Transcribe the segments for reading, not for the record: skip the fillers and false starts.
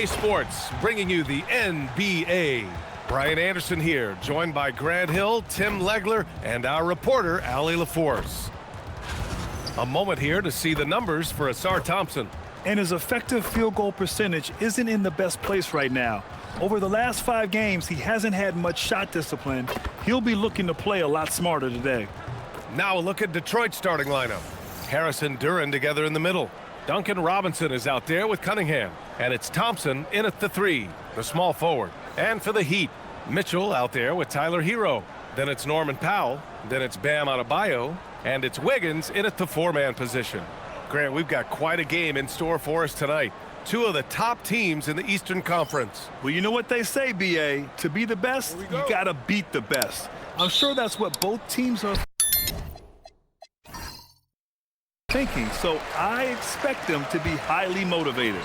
Sports, bringing you the NBA. Brian Anderson here, joined by Grant Hill, Tim Legler, and our reporter, Allie LaForce. A moment here to see the numbers for Asar Thompson. And his effective field goal percentage isn't in the best place right now. Over the last 5 games, he hasn't had much shot discipline. He'll be looking to play a lot smarter today. Now a look at Detroit's starting lineup. Harris and Duren together in the middle. Duncan Robinson is out there with Cunningham. And it's Thompson in at the 3, the small forward. And for the Heat, Mitchell out there with Tyler Hero. Then it's Norman Powell. Then it's Bam Adebayo. And it's Wiggins in at the 4-man position. Grant, we've got quite a game in store for us tonight. 2 of the top teams in the Eastern Conference. Well, you know what they say, B.A. To be the best, you got to beat the best. I'm sure that's what both teams are thinking, so I expect them to be highly motivated.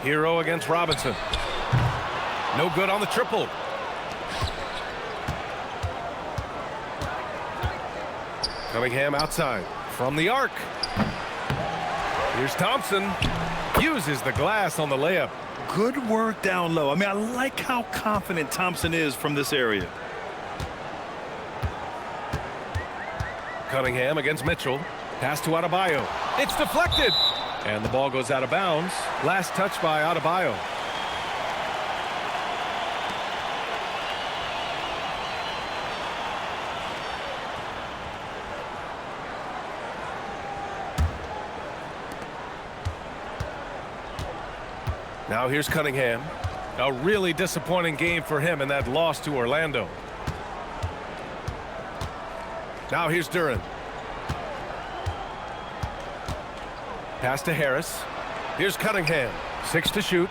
Hero against Robinson. No good on the triple. Cunningham outside from the arc. Here's Thompson. Uses the glass on the layup. Good work down low. I mean, I like how confident Thompson is from this area. Cunningham against Mitchell. Pass to Adebayo. It's deflected. And the ball goes out of bounds. Last touch by Adebayo. Now here's Cunningham. A really disappointing game for him in that loss to Orlando. Now here's Duren. Pass to Harris. Here's Cunningham. 6 to shoot.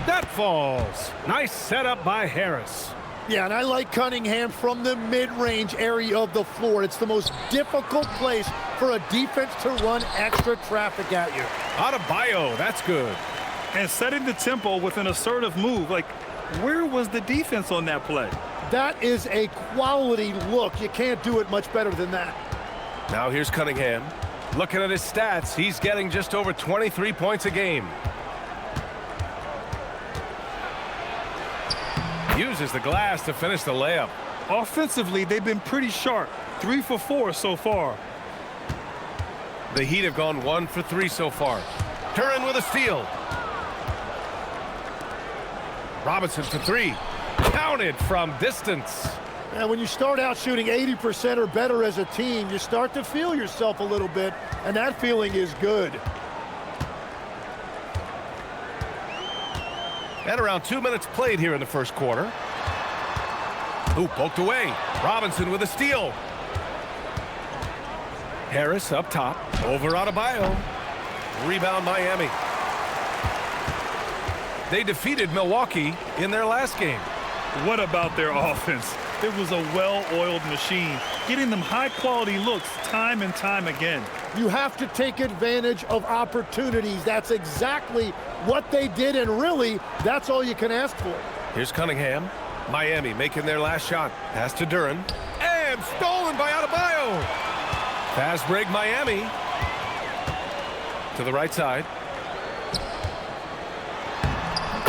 That falls. Nice setup by Harris. Yeah, and I like Cunningham from the mid-range area of the floor. It's the most difficult place for a defense to run extra traffic at you. Adebayo, that's good. And setting the tempo with an assertive move. Like, where was the defense on that play? That is a quality look. You can't do it much better than that. Now here's Cunningham. Looking at his stats, he's getting just over 23 points a game. Uses the glass to finish the layup. Offensively, they've been pretty sharp. 3 for 4 so far. The Heat have gone 1 for 3 so far. Duren with a steal. Robinson for 3. Counted from distance. And when you start out shooting 80% or better as a team, you start to feel yourself a little bit, and that feeling is good. And around 2 minutes played here in the first quarter. Ooh, poked away. Robinson with a steal. Harris up top. Over Adebayo. Rebound Miami. They defeated Milwaukee in their last game. What about their offense? It was a well-oiled machine, getting them high-quality looks time and time again. You have to take advantage of opportunities. That's exactly what they did, and really, that's all you can ask for. Here's Cunningham. Miami making their last shot. Pass to Duren. And stolen by Adebayo. Fast break Miami. To the right side.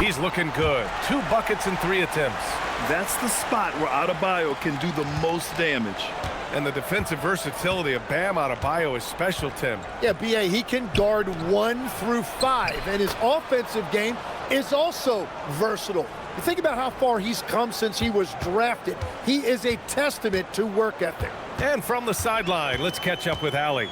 He's looking good. 2 buckets in 3 attempts. That's the spot where Adebayo can do the most damage. And the defensive versatility of Bam Adebayo is special, Tim. Yeah, B.A., he can guard 1 through 5, and his offensive game is also versatile. You think about how far he's come since he was drafted. He is a testament to work ethic. And from the sideline, let's catch up with Allie.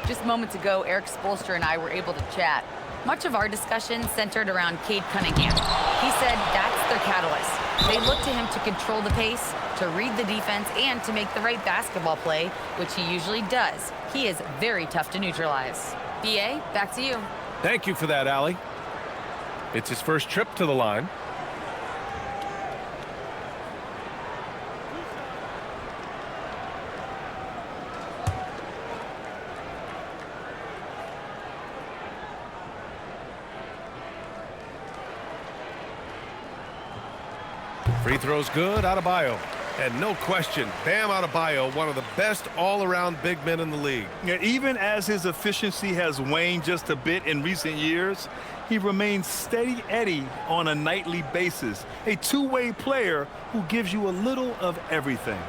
Just moments ago, Eric Spoelstra and I were able to chat. Much of our discussion centered around Cade Cunningham. He said that's their catalyst. They look to him to control the pace, to read the defense, and to make the right basketball play, which he usually does. He is very tough to neutralize. B.A., back to you. Thank you for that, Allie. It's his first trip to the line. Free throw's good. Adebayo. And no question, Bam Adebayo, one of the best all-around big men in the league. Yeah, even as his efficiency has waned just a bit in recent years, he remains steady Eddie on a nightly basis. A two-way player who gives you a little of everything.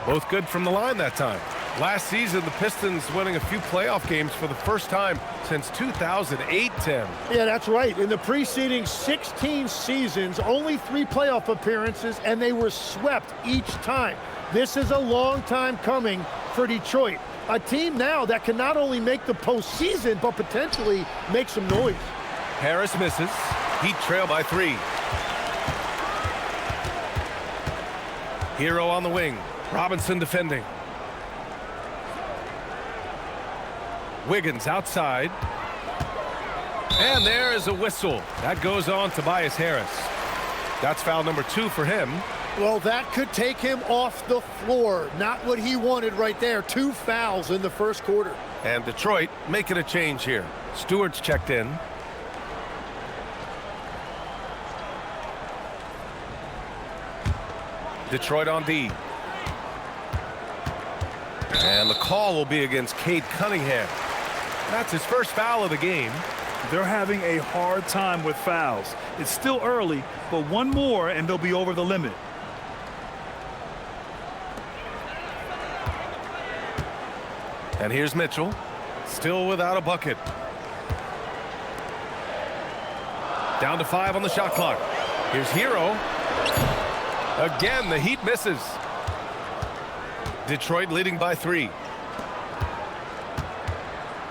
Both good from the line that time. Last season, the Pistons winning a few playoff games for the first time since 2008, Tim. Yeah, that's right. In the preceding 16 seasons, only 3 playoff appearances, and they were swept each time. This is a long time coming for Detroit. A team now that can not only make the postseason, but potentially make some noise. Harris misses. Heat trail by 3. Hero on the wing. Robinson defending. Wiggins outside. And there is a whistle. That goes on Tobias Harris. That's foul number 2 for him. Well, that could take him off the floor. Not what he wanted right there. 2 fouls in the first quarter. And Detroit making a change here. Stewart's checked in. Detroit on D. And the call will be against Cade Cunningham. That's his first foul of the game. They're having a hard time with fouls. It's still early, but one more and they'll be over the limit. And here's Mitchell, still without a bucket. Down to 5 on the shot clock. Here's Hero. Again, the Heat misses. Detroit leading by 3.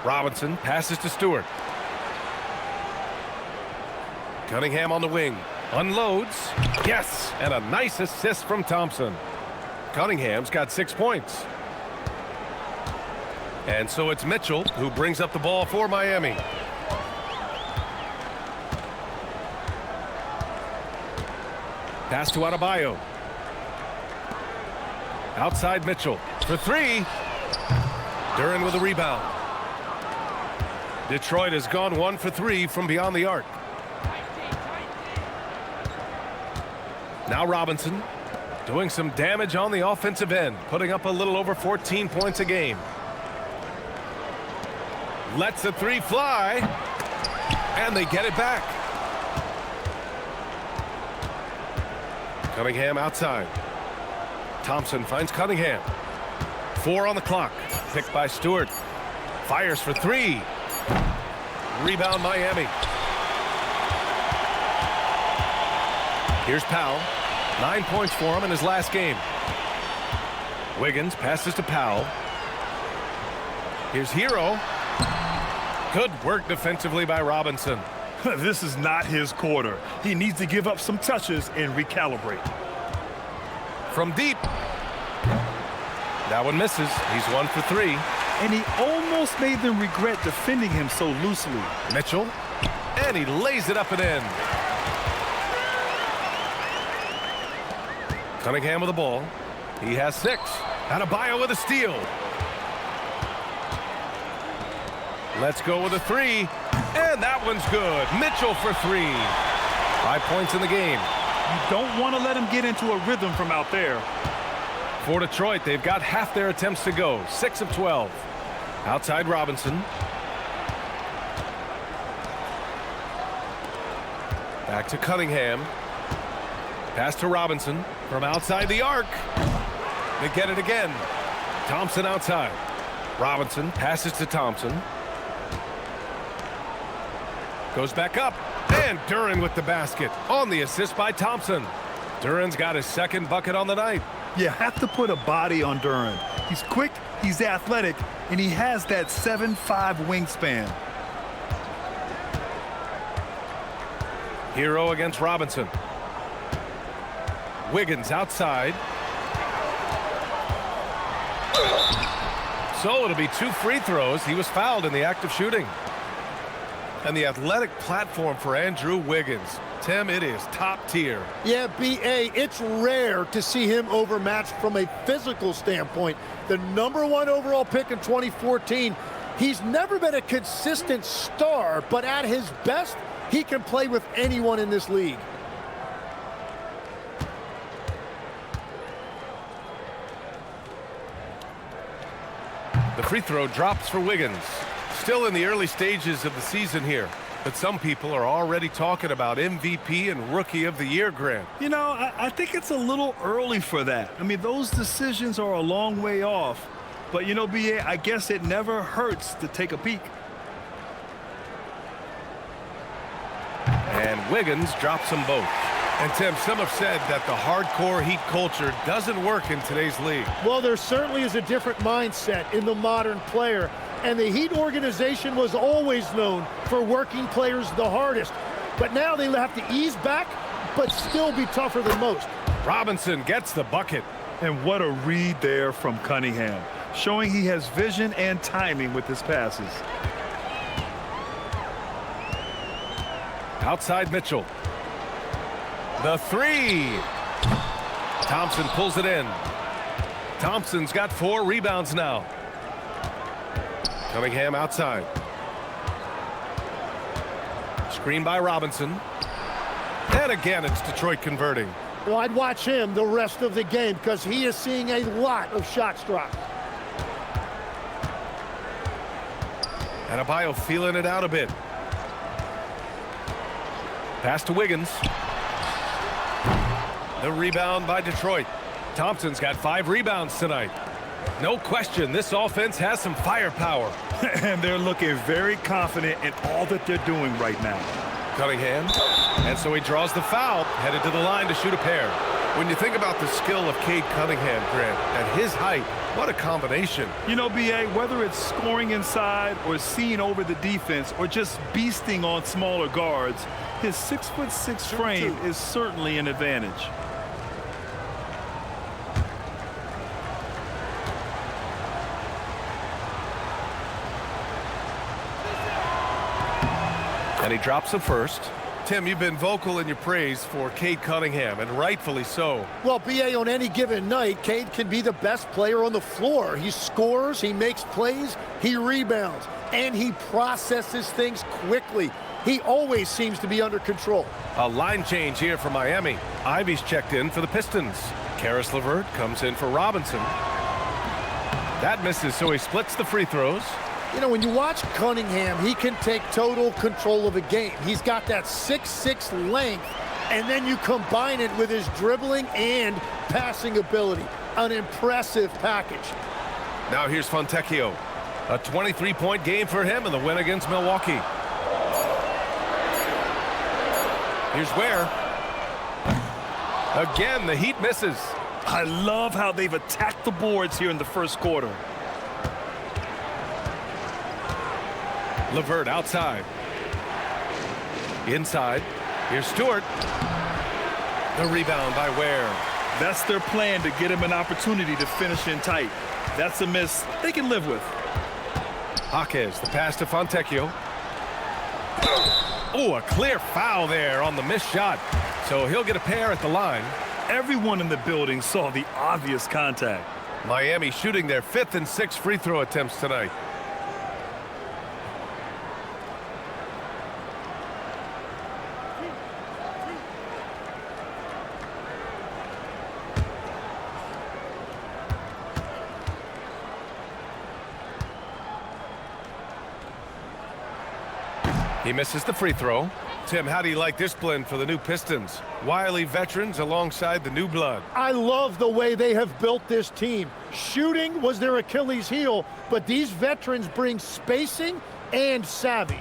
Robinson passes to Stewart. Cunningham on the wing. Unloads. Yes! And a nice assist from Thompson. Cunningham's got 6 points. And so it's Mitchell who brings up the ball for Miami. Pass to Adebayo. Outside Mitchell for 3. Duren with a rebound. Detroit has gone 1 for 3 from beyond the arc. Now Robinson doing some damage on the offensive end, putting up a little over 14 points a game. Lets the 3 fly, and they get it back. Cunningham outside. Thompson finds Cunningham. 4 on the clock. Picked by Stewart. Fires for 3. Rebound Miami. Here's Powell. 9 points for him in his last game. Wiggins passes to Powell. Here's Hero. Good work defensively by Robinson. This is not his quarter. He needs to give up some touches and recalibrate. From deep. That one misses. He's 1 for 3. And he almost made them regret defending him so loosely. Mitchell. And he lays it up and in. Cunningham with the ball. He has 6. Adebayo with a steal. Let's go with a 3. And that one's good. Mitchell for 3. 5 points in the game. You don't want to let him get into a rhythm from out there. For Detroit, they've got half their attempts to go. 6 of 12. Outside Robinson. Back to Cunningham. Pass to Robinson from outside the arc. They get it again. Thompson outside. Robinson passes to Thompson. Goes back up. And Duren with the basket on the assist by Thompson. Duren's got his 2nd bucket on the night. You have to put a body on Duren. He's quick, he's athletic, and he has that 7'5" wingspan. Hero against Robinson. Wiggins outside. So it'll be 2 free throws. He was fouled in the act of shooting. And the athletic platform for Andrew Wiggins. Tim, it is top tier. Yeah, B.A., it's rare to see him overmatched from a physical standpoint. The #1 overall pick in 2014, he's never been a consistent star, but at his best, he can play with anyone in this league. The free throw drops for Wiggins. Still in the early stages of the season here, but some people are already talking about MVP and Rookie of the Year, Grant. You know, I think it's a little early for that. I mean, those decisions are a long way off. But, you know, B.A., I guess it never hurts to take a peek. And Wiggins drops them both. And, Tim, some have said that the hardcore Heat culture doesn't work in today's league. Well, there certainly is a different mindset in the modern player. And the Heat organization was always known for working players the hardest. But now they have to ease back, but still be tougher than most. Robinson gets the bucket. And what a read there from Cunningham, showing he has vision and timing with his passes. Outside Mitchell. The three. Thompson pulls it in. Thompson's got 4 rebounds now. Cunningham outside. Screen by Robinson. And again, it's Detroit converting. Well, I'd watch him the rest of the game because he is seeing a lot of shots dropped. Adebayo feeling it out a bit. Pass to Wiggins. The rebound by Detroit. Thompson's got 5 rebounds tonight. No question, this offense has some firepower. And they're looking very confident in all that they're doing right now. Cunningham. And so he draws the foul, headed to the line to shoot a pair. When you think about the skill of Cade Cunningham, Grant, at his height, what a combination. You know, B.A., whether it's scoring inside or seeing over the defense or just beasting on smaller guards, his 6'6" frame is certainly an advantage. And he drops the first. Tim, you've been vocal in your praise for Cade Cunningham, and rightfully so. Well, B.A., on any given night, Cade can be the best player on the floor. He scores, he makes plays, he rebounds, and he processes things quickly. He always seems to be under control. A line change here for Miami. Ivy's checked in for the Pistons. Karis LeVert comes in for Robinson. That misses, so he splits the free throws. You know, when you watch Cunningham, he can take total control of a game. He's got that 6'6" length, and then you combine it with his dribbling and passing ability. An impressive package. Now here's Fontecchio. A 23-point game for him in the win against Milwaukee. Here's Ware. Again, the Heat misses. I love how they've attacked the boards here in the first quarter. LeVert outside. Inside. Here's Stewart. The rebound by Ware. That's their plan, to get him an opportunity to finish in tight. That's a miss they can live with. Jaquez, the pass to Fontecchio. Oh, a clear foul there on the missed shot. So he'll get a pair at the line. Everyone in the building saw the obvious contact. Miami shooting their 5th and 6th free throw attempts tonight. He misses the free throw. Tim, how do you like this blend for the new Pistons? Wily veterans alongside the new blood. I love the way they have built this team. Shooting was their Achilles heel, but these veterans bring spacing and savvy.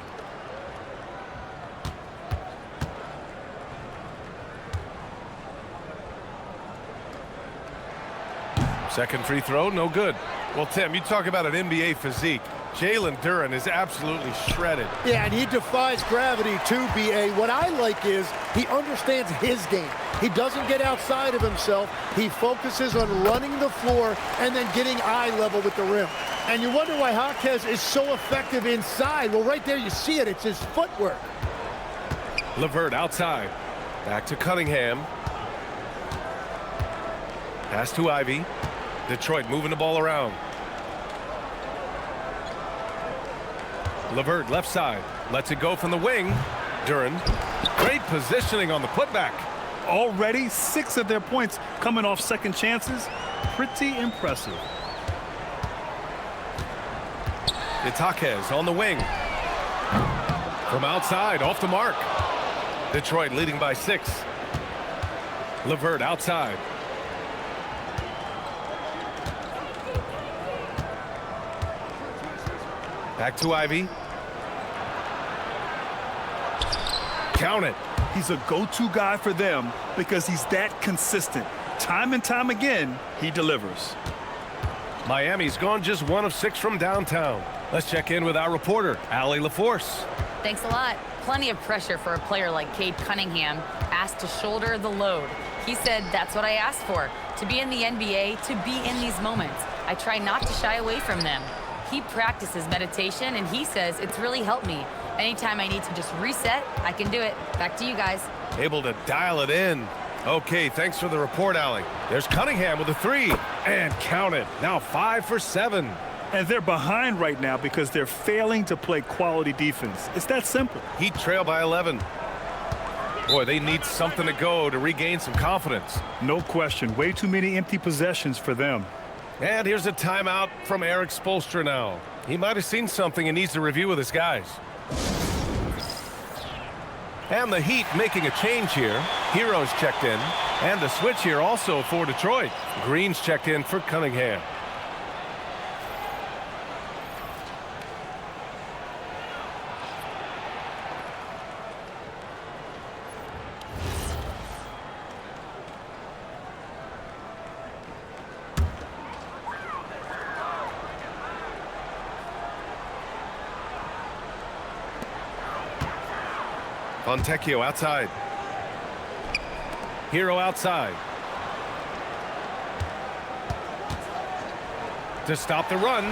Second free throw, no good. Well, Tim, you talk about an NBA physique. Jalen Duren is absolutely shredded. Yeah, and he defies gravity too, B.A. What I like is he understands his game. He doesn't get outside of himself. He focuses on running the floor and then getting eye level with the rim. And you wonder why Jaquez is so effective inside. Well, right there you see it. It's his footwork. LeVert outside. Back to Cunningham. Pass to Ivy. Detroit moving the ball around. LeVert left side. Lets it go from the wing. Duren. Great positioning on the putback. Already 6 of their points coming off second chances. Pretty impressive. Itaquez on the wing. From outside, off the mark. Detroit leading by 6. LeVert outside. Back to Ivy. Count it. He's a go-to guy for them because he's that consistent. Time and time again, he delivers. Miami's gone just 1 of 6 from downtown. Let's check in with our reporter, Allie LaForce. Thanks a lot. Plenty of pressure for a player like Cade Cunningham, asked to shoulder the load. He said, that's what I asked for, to be in the NBA, to be in these moments. I try not to shy away from them. He practices meditation, and he says it's really helped me. Anytime I need to just reset, I can do it. Back to you guys. Able to dial it in. Okay, thanks for the report, Allie. There's Cunningham with a 3. And count it. Now 5 for 7. And they're behind right now because they're failing to play quality defense. It's that simple. Heat trail by 11. Boy, they need something to go to regain some confidence. No question. Way too many empty possessions for them. And here's a timeout from Eric Spoelstra now. He might have seen something and needs to review with his guys. And the Heat making a change here. Heroes checked in. And a switch here also for Detroit. Green's checked in for Cunningham. Fontecchio outside. Hero outside. To stop the run.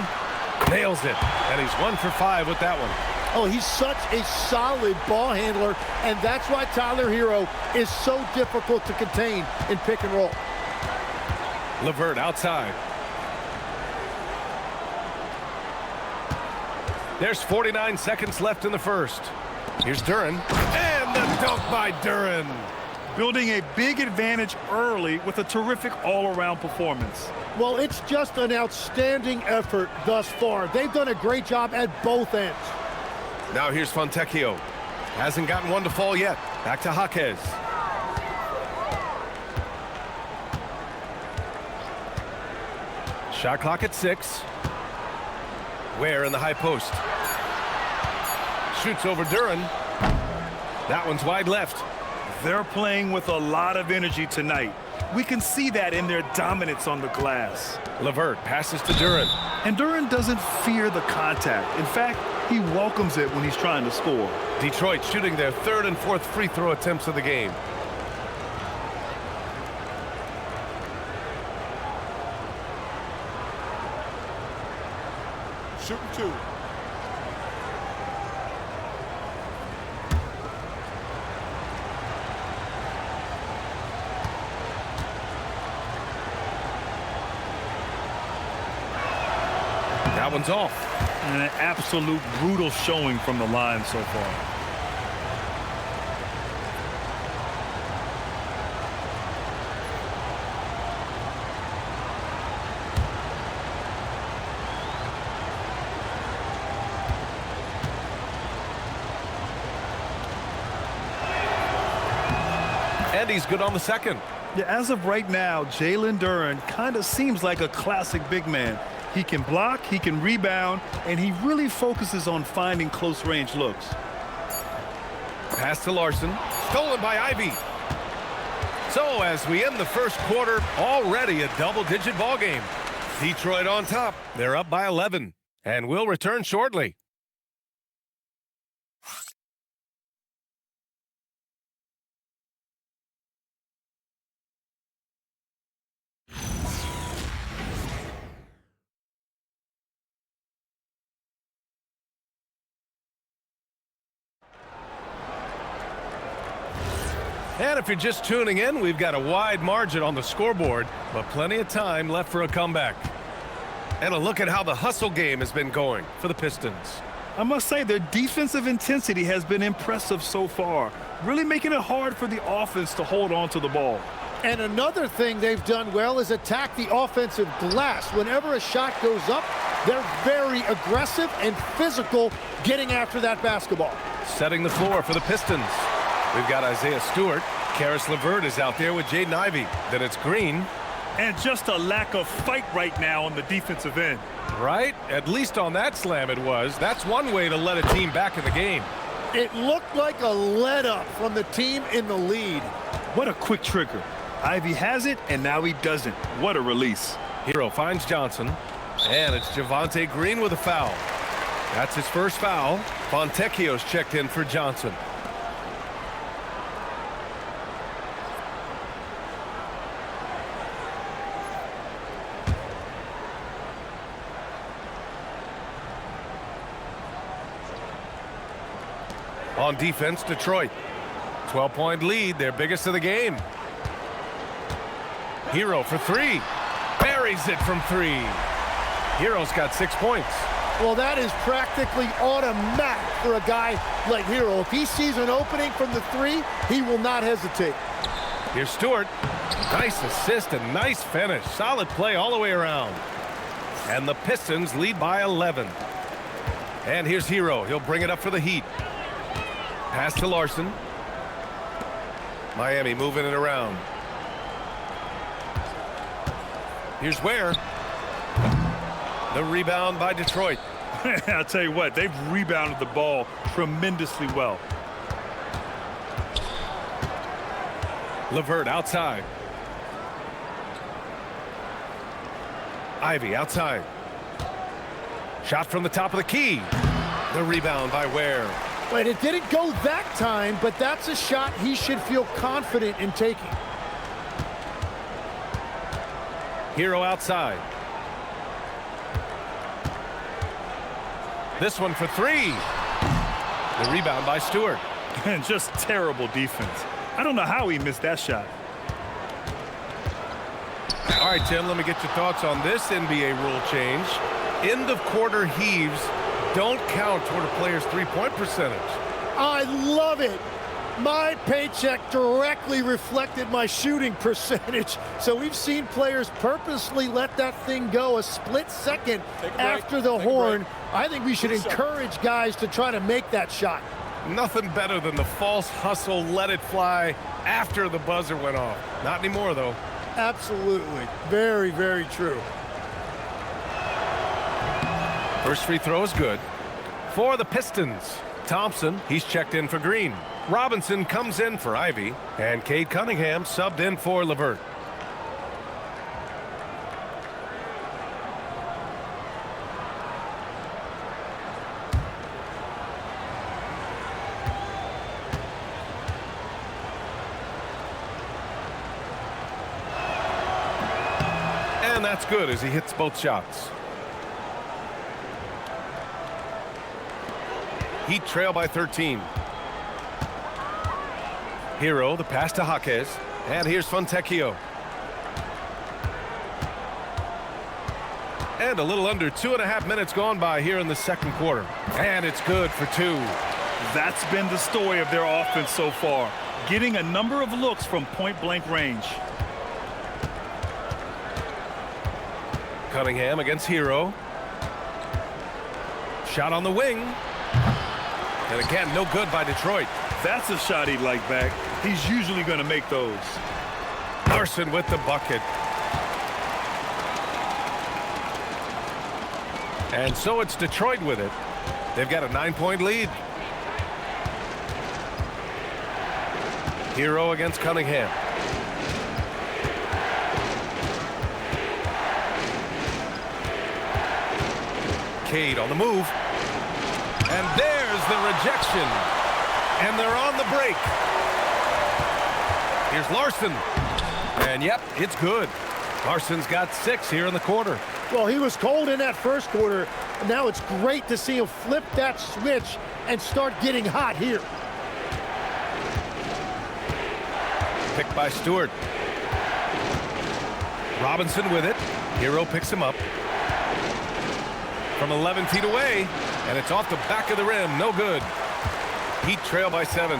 Nails it. And he's 1 for 5 with that one. Oh, he's such a solid ball handler, and that's why Tyler Hero is so difficult to contain in pick and roll. LeVert outside. There's 49 seconds left in the first. Here's Duren. And the dunk by Duren. Building a big advantage early with a terrific all-around performance. Well, it's just an outstanding effort thus far. They've done a great job at both ends. Now here's Fontecchio. Hasn't gotten one to fall yet. Back to Jaquez. Shot clock at 6. Ware in the high post. Shoots over Duren. That one's wide left. They're playing with a lot of energy tonight. We can see that in their dominance on the glass. LeVert passes to Duren. And Duren doesn't fear the contact. In fact, he welcomes it when he's trying to score. Detroit shooting their 3rd and 4th free throw attempts of the game. Shooting 2. That one's off. And an absolute brutal showing from the line so far. And he's good on the second. Yeah, as of right now, Jalen Duren kind of seems like a classic big man. He can block, he can rebound, and he really focuses on finding close-range looks. Pass to Larson. Stolen by Ivy. So as we end the first quarter, already a double-digit ball game. Detroit on top. They're up by 11. And we'll return shortly. And if you're just tuning in, we've got a wide margin on the scoreboard, but plenty of time left for a comeback. And a look at how the hustle game has been going for the Pistons. I must say their defensive intensity has been impressive so far, really making it hard for the offense to hold on to the ball. And another thing they've done well is attack the offensive glass. Whenever a shot goes up, they're very aggressive and physical getting after that basketball. Setting the floor for the Pistons. We've got Isaiah Stewart. Karis LeVert is out there with Jaden Ivey. Then it's Green. And just a lack of fight right now on the defensive end. Right? At least on that slam it was. That's one way to let a team back in the game. It looked like a let-up from the team in the lead. What a quick trigger. Ivey has it, and now he doesn't. What a release. Hero finds Johnson. And it's Javonte Green with a foul. That's his first foul. Fontecchio's checked in for Johnson. On defense, Detroit. 12-point lead, their biggest of the game. Hero for three. Buries it from three. Hero's got 6 points. Well, that is practically automatic for a guy like Hero. If he sees an opening from the three, he will not hesitate. Here's Stewart. Nice assist and nice finish. Solid play all the way around. And the Pistons lead by 11. And here's Hero. He'll bring it up for the Heat. Pass to Larson. Miami moving it around. Here's Ware. The rebound by Detroit. I'll tell you what, they've rebounded the ball tremendously well. LeVert outside. Ivey outside. Shot from the top of the key. The rebound by Ware. But it didn't go that time, but that's a shot he should feel confident in taking. Hero outside. This one for three. The rebound by Stewart. And just terrible defense. I don't know how he missed that shot. All right, Tim, let me get your thoughts on this NBA rule change. End of quarter heaves don't count toward a player's three-point percentage. I love it. My paycheck directly reflected my shooting percentage. So we've seen players purposely let that thing go a split second after the horn. I think we should encourage guys to try to make that shot. Nothing better than the false hustle, let it fly after the buzzer went off. Not anymore, though. Absolutely. Very, very true. First free throw is good. For the Pistons, Thompson, he's checked in for Green. Robinson comes in for Ivey. And Cade Cunningham subbed in for LeVert. And that's good as he hits both shots. Heat trail by 13. Hero, the pass to Jaquez. And here's Fontecchio. And a little under 2.5 minutes gone by here in the second quarter. And it's good for two. That's been the story of their offense so far. Getting a number of looks from point-blank range. Cunningham against Hero. Shot on the wing. And again, no good by Detroit. That's a shot he'd like back. He's usually going to make those. Larson with the bucket. And so it's Detroit with it. They've got a 9-point lead. Hero against Cunningham. Cade on the move. And there's the rejection. And they're on the break. Here's Larson. And yep, it's good. Larson's got 6 here in the quarter. Well, he was cold in that first quarter. Now it's great to see him flip that switch and start getting hot here. Picked by Stewart. Robinson with it. Hero picks him up. From 11 feet away, and it's off the back of the rim. No good. Heat trail by 7.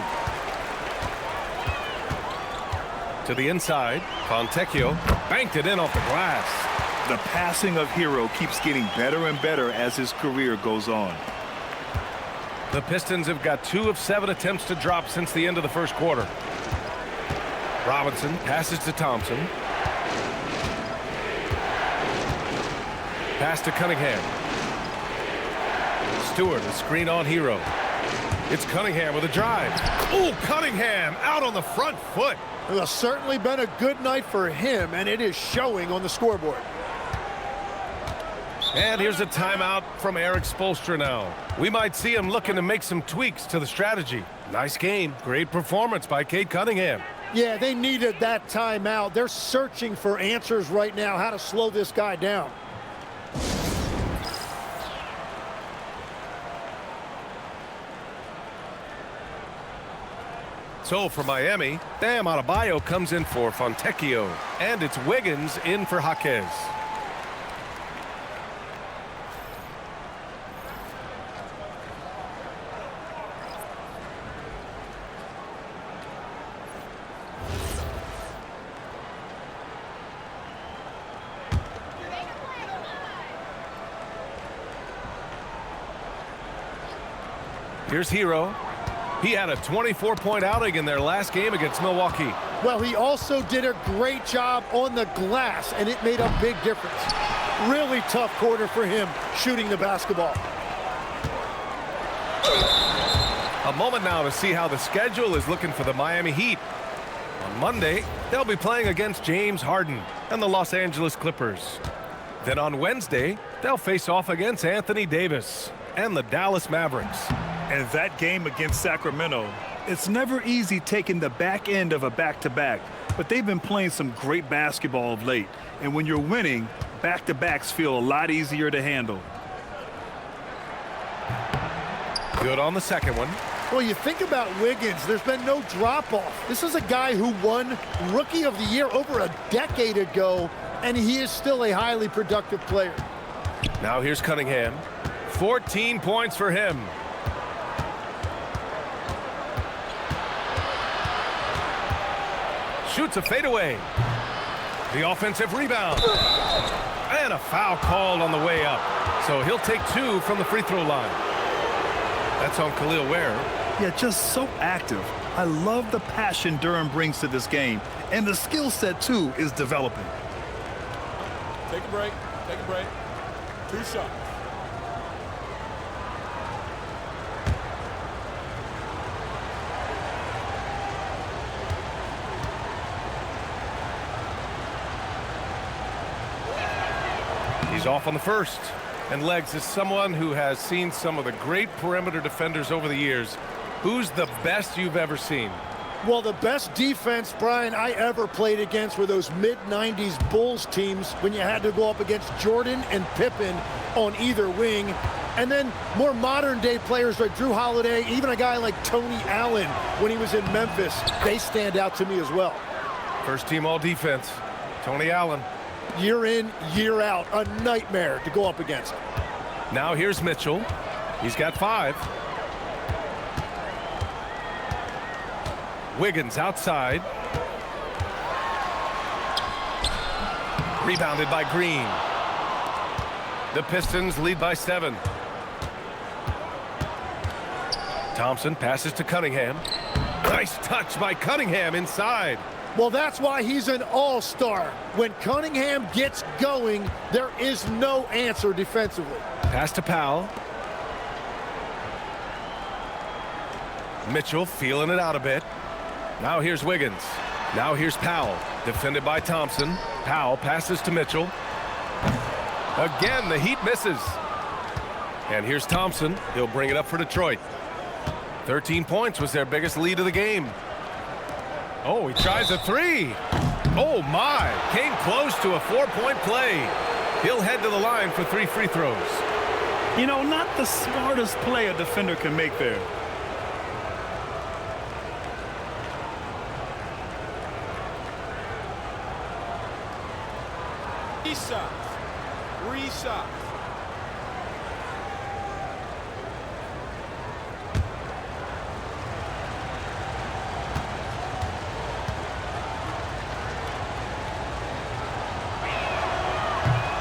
To the inside. Fontecchio banked it in off the glass. The passing of Hero keeps getting better and better as his career goes on. The Pistons have got 2 of 7 attempts to drop since the end of the first quarter. Robinson passes to Thompson. Pass to Cunningham. Stewart, a screen on Hero. It's Cunningham with a drive. Oh, Cunningham out on the front foot. It has certainly been a good night for him, and it is showing on the scoreboard. And here's a timeout from Eric Spoelstra now. We might see him looking to make some tweaks to the strategy. Nice game. Great performance by Cade Cunningham. Yeah, they needed that timeout. They're searching for answers right now, how to slow this guy down. So for Miami, Bam Adebayo comes in for Fontecchio. And it's Wiggins in for Jaquez. Here's Hero. He had a 24-point outing in their last game against Milwaukee. Well, he also did a great job on the glass, and it made a big difference. Really tough quarter for him shooting the basketball. A moment now to see how the schedule is looking for the Miami Heat. On Monday, they'll be playing against James Harden and the Los Angeles Clippers. Then on Wednesday, they'll face off against Anthony Davis and the Dallas Mavericks. And that game against Sacramento, it's never easy taking the back end of a back-to-back, but they've been playing some great basketball of late. And when you're winning, back-to-backs feel a lot easier to handle. Good on the second one. Well, you think about Wiggins, there's been no drop-off. This is a guy who won Rookie of the Year over a decade ago, and he is still a highly productive player. Now here's Cunningham. 14 points for him. Shoots a fadeaway. The offensive rebound. And a foul called on the way up. So he'll take 2 from the free throw line. That's on Khalil Ware. Yeah, just so active. I love the passion Durham brings to this game. And the skill set, too, is developing. Take a break. Take a break. 2 shots. He's off on the first. And Legs is someone who has seen some of the great perimeter defenders over the years. Who's the best you've ever seen? Well, the best defense, Brian, I ever played against were those mid-90s Bulls teams when you had to go up against Jordan and Pippen on either wing. And then more modern-day players like Drew Holiday, even a guy like Tony Allen when he was in Memphis. They stand out to me as well. First team all-defense, Tony Allen. Year in, year out, a nightmare to go up against. Now here's Mitchell. He's got 5. Wiggins outside. Rebounded by Green. The Pistons lead by 7. Thompson passes to Cunningham. Nice touch by Cunningham inside. Well, that's why he's an all-star. When Cunningham gets going, there is no answer defensively. Pass to Powell. Mitchell feeling it out a bit. Now here's Wiggins. Now here's Powell. Defended by Thompson. Powell passes to Mitchell. Again, the Heat misses. And here's Thompson. He'll bring it up for Detroit. 13 points was their biggest lead of the game. Oh, he tries a 3. Oh, my. Came close to a 4-point play. He'll head to the line for 3 free throws. You know, not the smartest play a defender can make there. 3 shots. 3 shots.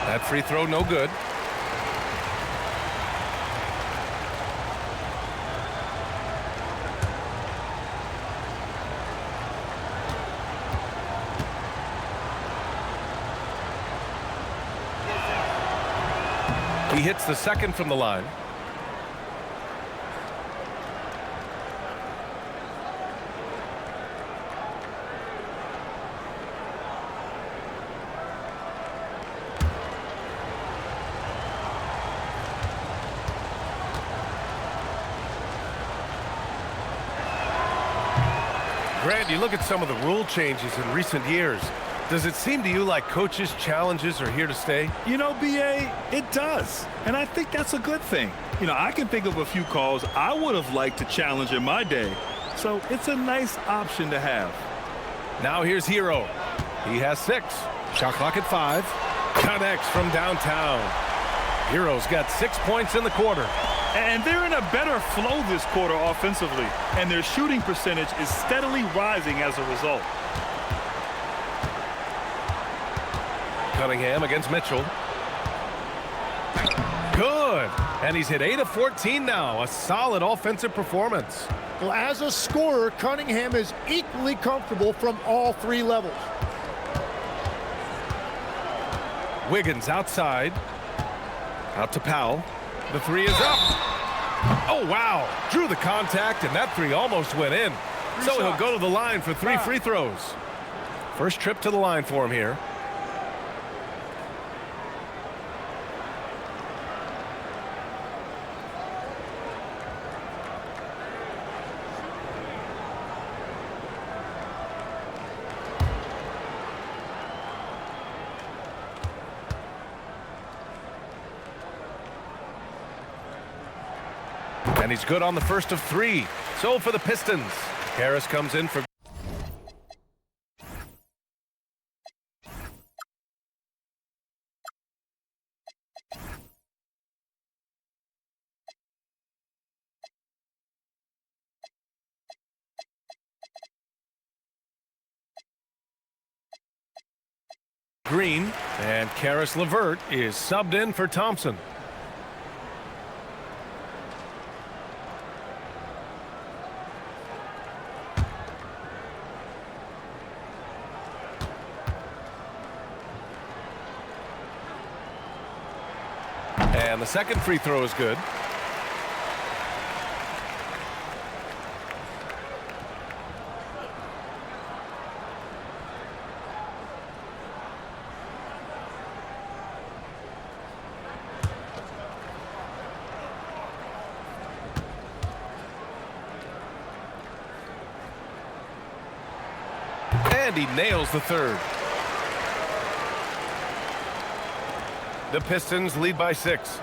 That free throw, no good. He hits the second from the line. Grant, you look at some of the rule changes in recent years. Does it seem to you like coaches' challenges are here to stay? You know, B.A., it does. And I think that's a good thing. You know, I can think of a few calls I would have liked to challenge in my day. So it's a nice option to have. Now here's Hero. He has 6. Shot clock at 5. Connects from downtown. Hero's got 6 points in the quarter. And they're in a better flow this quarter offensively. And their shooting percentage is steadily rising as a result. Cunningham against Mitchell. Good. And he's hit 8 of 14 now. A solid offensive performance. Well, as a scorer, Cunningham is equally comfortable from all 3 levels. Wiggins outside. Out to Powell. The 3 is up. Oh, wow. Drew the contact, and that 3 almost went in. So he'll go to the line for 3 free throws. First trip to the line for him here. And he's good on the first of 3. So for the Pistons, Harris comes in for Green, and Karis LeVert is subbed in for Thompson. And the second free throw is good. And he nails the third. The Pistons lead by 6.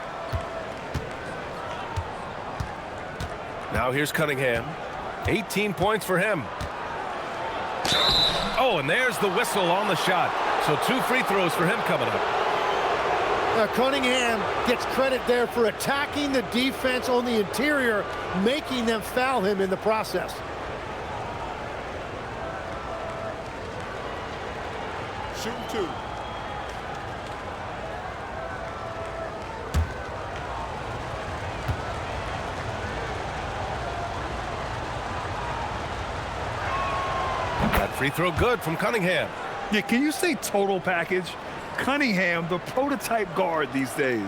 Now here's Cunningham. 18 points for him. Oh, and there's the whistle on the shot. So 2 free throws for him coming up. Now, Cunningham gets credit there for attacking the defense on the interior, making them foul him in the process. Shooting 2. That free throw good from Cunningham. Yeah, can you say total package? Cunningham, the prototype guard these days.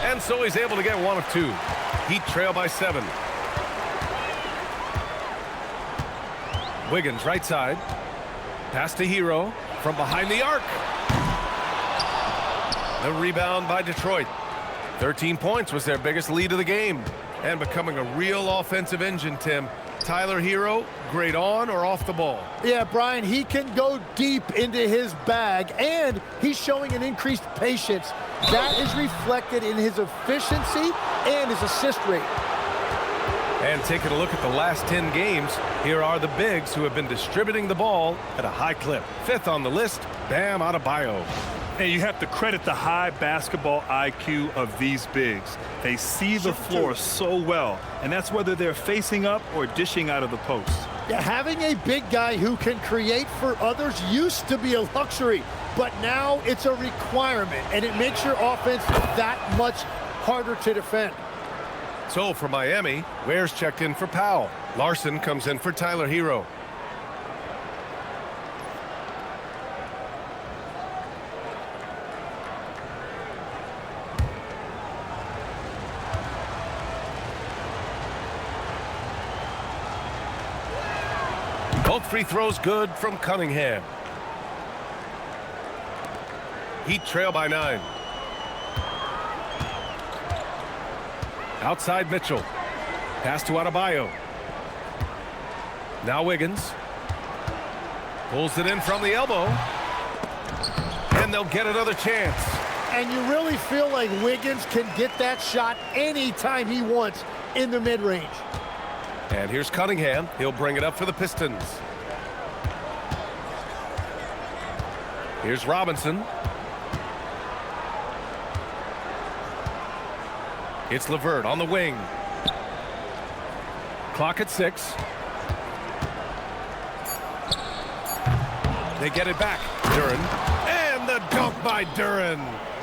And so he's able to get 1 of 2. Heat trail by 7. Wiggins right side. Pass to Hero from behind the arc. The rebound by Detroit. 13 points was their biggest lead of the game. And becoming a real offensive engine, Tim. Tyler Hero, great on or off the ball? Yeah, Brian, he can go deep into his bag, and he's showing an increased patience. That is reflected in his efficiency and his assist rate. And taking a look at the last 10 games, here are the bigs who have been distributing the ball at a high clip. 5th on the list, Bam Adebayo. And you have to credit the high basketball IQ of these bigs. They see the floor so well, and that's whether they're facing up or dishing out of the post. Yeah, having a big guy who can create for others used to be a luxury, but now it's a requirement, and it makes your offense that much harder to defend. So for Miami, Ware's checked in for Powell. Larson comes in for Tyler Hero. Both free throws good from Cunningham. Heat trail by 9. Outside Mitchell. Pass to Adebayo. Now Wiggins. Pulls it in from the elbow. And they'll get another chance. And you really feel like Wiggins can get that shot anytime he wants in the mid-range. And here's Cunningham. He'll bring it up for the Pistons. Here's Robinson. It's LeVert on the wing. Clock at 6. They get it back. Duren. And the dunk by Duren.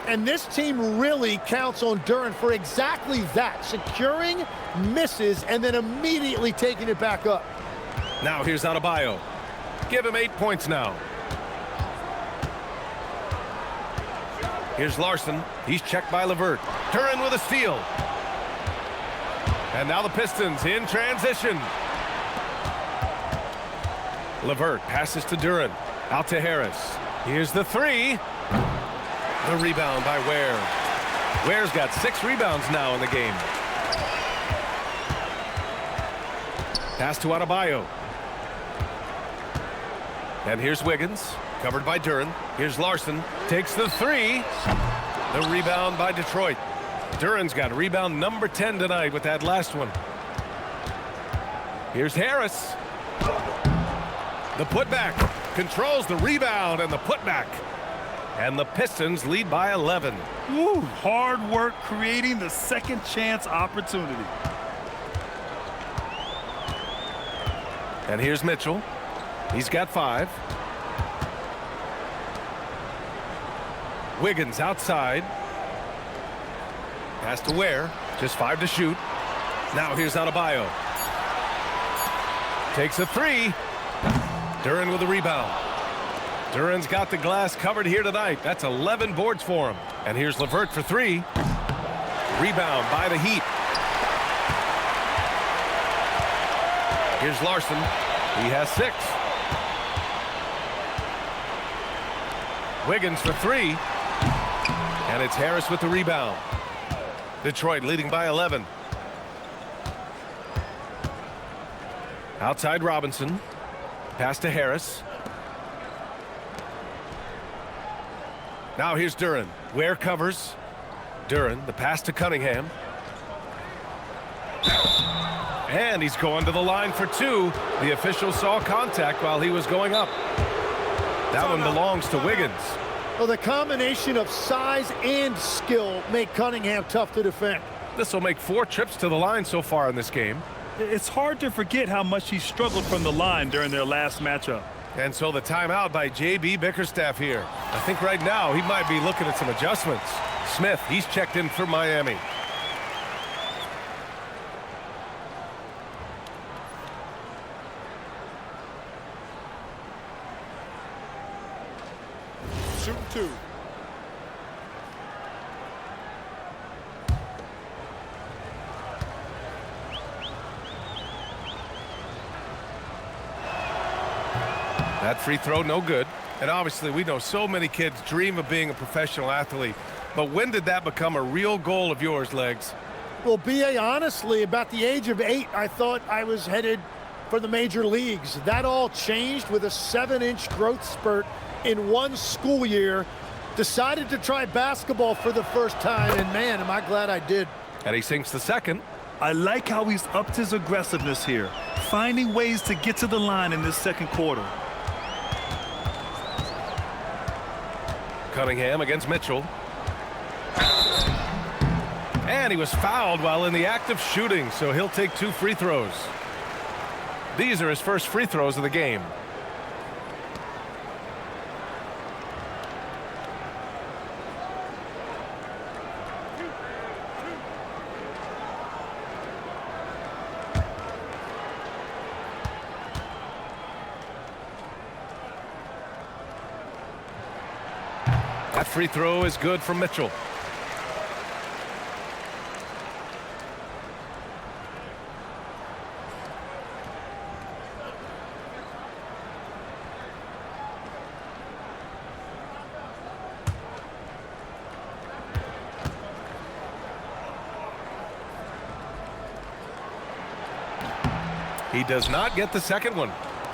And this team really counts on Duren for exactly that. Securing, misses, and then immediately taking it back up. Now here's Adebayo. Give him 8 points now. Here's Larson. He's checked by LeVert. Duren with a steal. And now the Pistons in transition. LeVert passes to Duren. Out to Harris. Here's the 3. The rebound by Ware. Ware's got 6 rebounds now in the game. Pass to Adebayo. And here's Wiggins. Covered by Duren. Here's Larson. Takes the 3. The rebound by Detroit. Duren's got rebound number 10 tonight with that last one. Here's Harris. The putback. Controls the rebound and the putback. And the Pistons lead by 11. Woo, hard work creating the second chance opportunity. And here's Mitchell. He's got 5. Wiggins outside. Pass to Ware. Just 5 to shoot. Now here's Adebayo. Takes a 3. Duren with the rebound. Duren's got the glass covered here tonight. That's 11 boards for him. And here's LeVert for 3. Rebound by the Heat. Here's Larson. He has 6. Wiggins for 3. And it's Harris with the rebound. Detroit leading by 11. Outside Robinson. Pass to Harris. Now here's Duren. Ware covers. Duren, the pass to Cunningham. And he's going to the line for 2. The official saw contact while he was going up. That one belongs to Wiggins. Well, the combination of size and skill make Cunningham tough to defend. This will make 4 trips to the line so far in this game. It's hard to forget how much he struggled from the line during their last matchup. And so the timeout by J.B. Bickerstaff here. I think right now he might be looking at some adjustments. Smith, he's checked in for Miami. Shooting 2. That free throw, no good. And obviously, we know so many kids dream of being a professional athlete. But when did that become a real goal of yours, Legs? Well, B.A., honestly, about the age of 8, I thought I was headed for the major leagues. That all changed with a 7-inch growth spurt in one school year. Decided to try basketball for the first time, and man, am I glad I did. And he sinks the second. I like how he's upped his aggressiveness here, finding ways to get to the line in this second quarter. Cunningham against Mitchell. And he was fouled while in the act of shooting, so he'll take 2 free throws. These are his first free throws of the game. That free throw is good from Mitchell. He does not get the second one.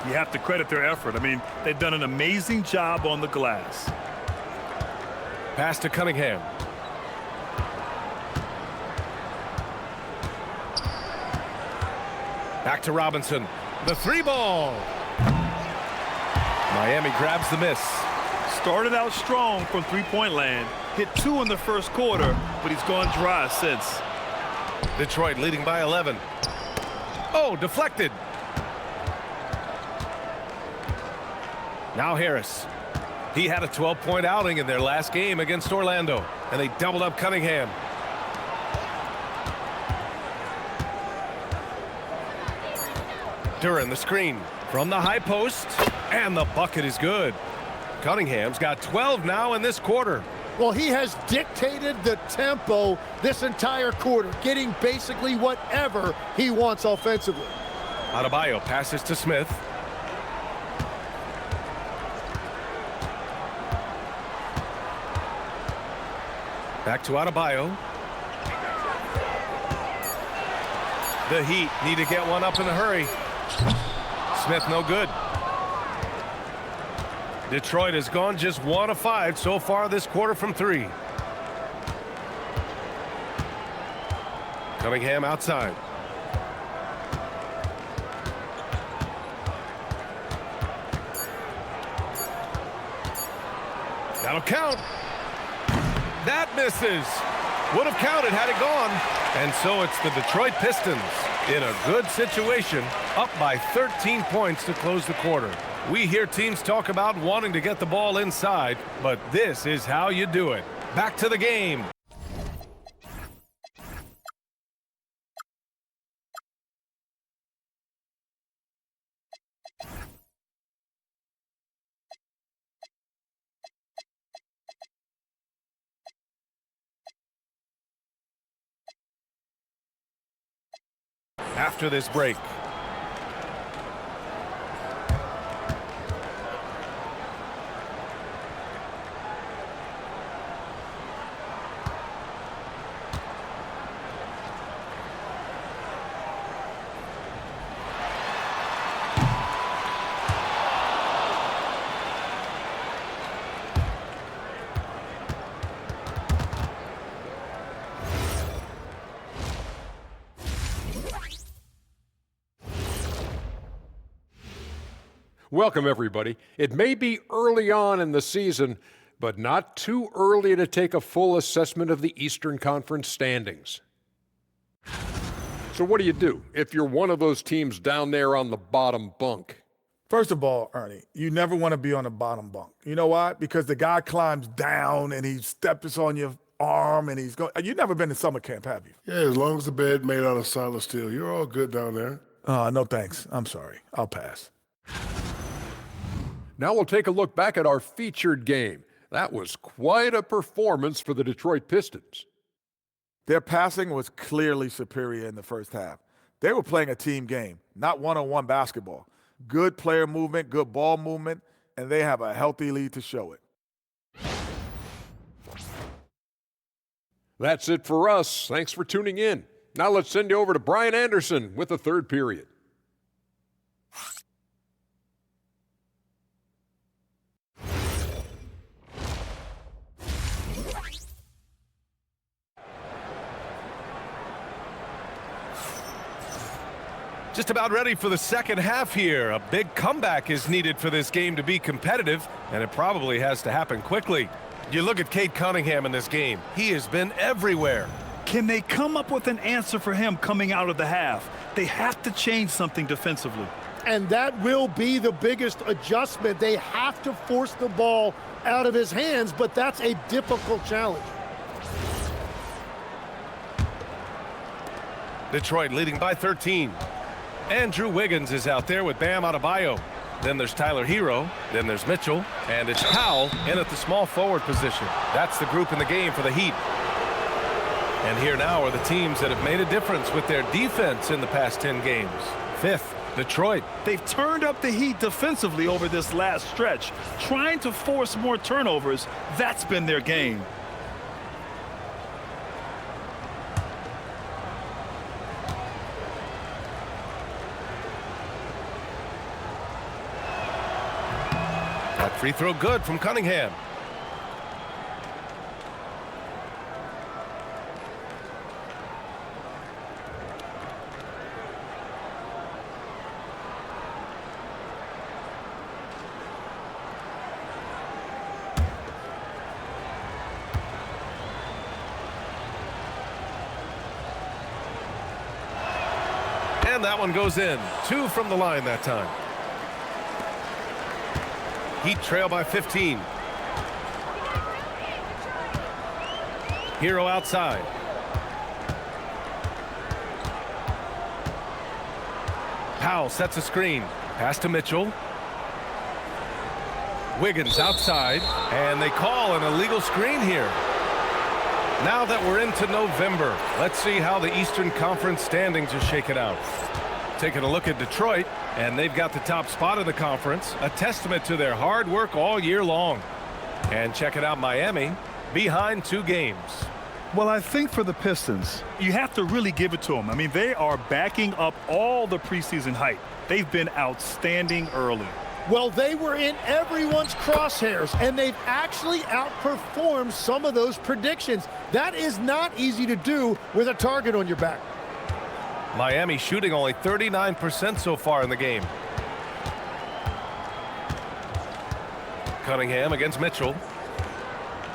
You have to credit their effort. I mean, they've done an amazing job on the glass. Pass to Cunningham. Back to Robinson. The 3-ball. Miami grabs the miss. Started out strong from three-point land. Hit 2 in the first quarter, but he's gone dry since. Detroit leading by 11. Oh, deflected. Now Harris. He had a 12-point outing in their last game against Orlando, and they doubled up Cunningham. Duran the screen from the high post, and the bucket is good. Cunningham's got 12 now in this quarter. Well, he has dictated the tempo this entire quarter, getting basically whatever he wants offensively. Adebayo passes to Smith. Back to Adebayo. The Heat need to get one up in a hurry. Smith no good. Detroit has gone just 1 of 5 so far this quarter from 3. Cunningham outside. That'll count. That misses. Would have counted had it gone. And so it's the Detroit Pistons in a good situation, up by 13 points to close the quarter. We hear teams talk about wanting to get the ball inside, but this is how you do it. Back to the game. After this break. Welcome, everybody. It may be early on in the season, but not too early to take a full assessment of the Eastern Conference standings. So what do you do if you're one of those teams down there on the bottom bunk? First of all, Ernie, you never want to be on the bottom bunk. You know why? Because the guy climbs down and he steps on your arm and he's going. You've never been to summer camp, have you? Yeah, as long as the bed made out of solid steel, you're all good down there. No thanks. I'm sorry. I'll pass. Now we'll take a look back at our featured game. That was quite a performance for the Detroit Pistons. Their passing was clearly superior in the first half. They were playing a team game, not one-on-one basketball. Good player movement, good ball movement, and they have a healthy lead to show it. That's it for us. Thanks for tuning in. Now let's send you over to Brian Anderson with the third period. Just about ready for the second half here. A big comeback is needed for this game to be competitive, and it probably has to happen quickly. You look at Cade Cunningham in this game. He has been everywhere. Can they come up with an answer for him coming out of the half? They have to change something defensively. And that will be the biggest adjustment. They have to force the ball out of his hands, but that's a difficult challenge. Detroit leading by 13. Andrew Wiggins is out there with Bam Adebayo. Then there's Tyler Hero. Then there's Mitchell. And it's Powell in at the small forward position. That's the group in the game for the Heat. And here now are the teams that have made a difference with their defense in the past 10 games. Fifth, Detroit. They've turned up the heat defensively over this last stretch, trying to force more turnovers. That's been their game. That free throw good from Cunningham. And that one goes in. 2 from the line that time. Heat trail by 15. Hero outside. Powell sets a screen. Pass to Mitchell. Wiggins outside. And they call an illegal screen here. Now that we're into November, let's see how the Eastern Conference standings are shaken out. Taking a look at Detroit, and they've got the top spot in the conference, a testament to their hard work all year long. And checking out Miami, behind 2 games. Well, I think for the Pistons, you have to really give it to them. I mean, they are backing up all the preseason hype. They've been outstanding early. Well, they were in everyone's crosshairs, and they've actually outperformed some of those predictions. That is not easy to do with a target on your back. Miami shooting only 39% so far in the game. Cunningham against Mitchell.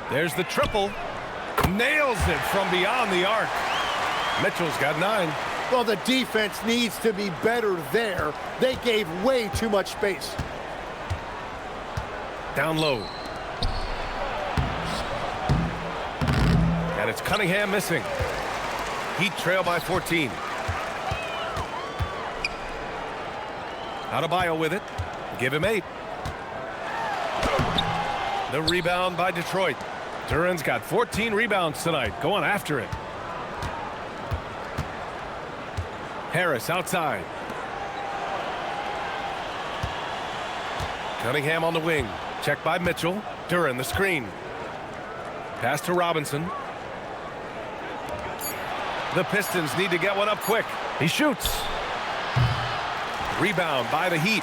There's the triple. Nails it from beyond the arc. Mitchell's got 9. Well, the defense needs to be better there. They gave way too much space. Down low. And it's Cunningham missing. Heat trail by 14. Adebayo with it. Give him 8. The rebound by Detroit. Duran's got 14 rebounds tonight. Going after it. Harris outside. Cunningham on the wing. Check by Mitchell. Duran the screen. Pass to Robinson. The Pistons need to get one up quick. He shoots. Rebound by the Heat.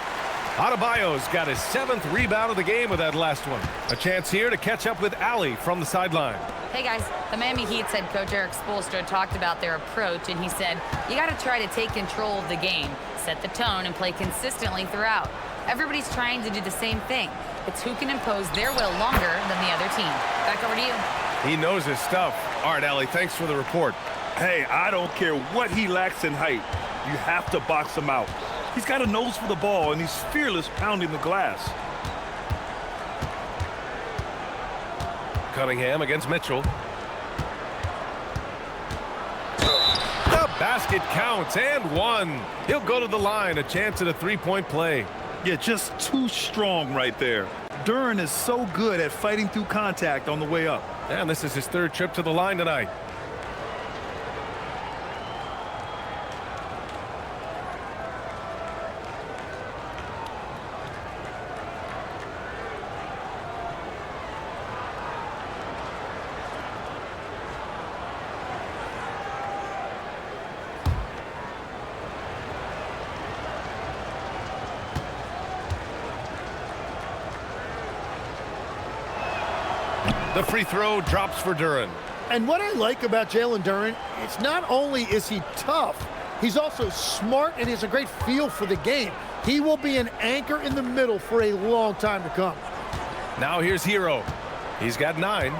Adebayo's got his 7th rebound of the game with that last one. A chance here to catch up with Allie from the sideline. Hey guys, the Miami Heat's head coach Eric Spoelstra talked about their approach, and he said, you got to try to take control of the game, set the tone, and play consistently throughout. Everybody's trying to do the same thing. It's who can impose their will longer than the other team. Back over to you. He knows his stuff. All right, Allie, thanks for the report. Hey, I don't care what he lacks in height. You have to box him out. He's got a nose for the ball, and he's fearless pounding the glass. Cunningham against Mitchell. The basket counts, and 1. He'll go to the line, a chance at a 3-point play. Yeah, just too strong right there. Duran is so good at fighting through contact on the way up. And this is his 3rd trip to the line tonight. The free throw drops for Duran. And what I like about Jalen Duran, it's not only is he tough, He's also smart and has a great feel for the game. He will be an anchor in the middle for a long time to come. Now here's Hero. He's got 9.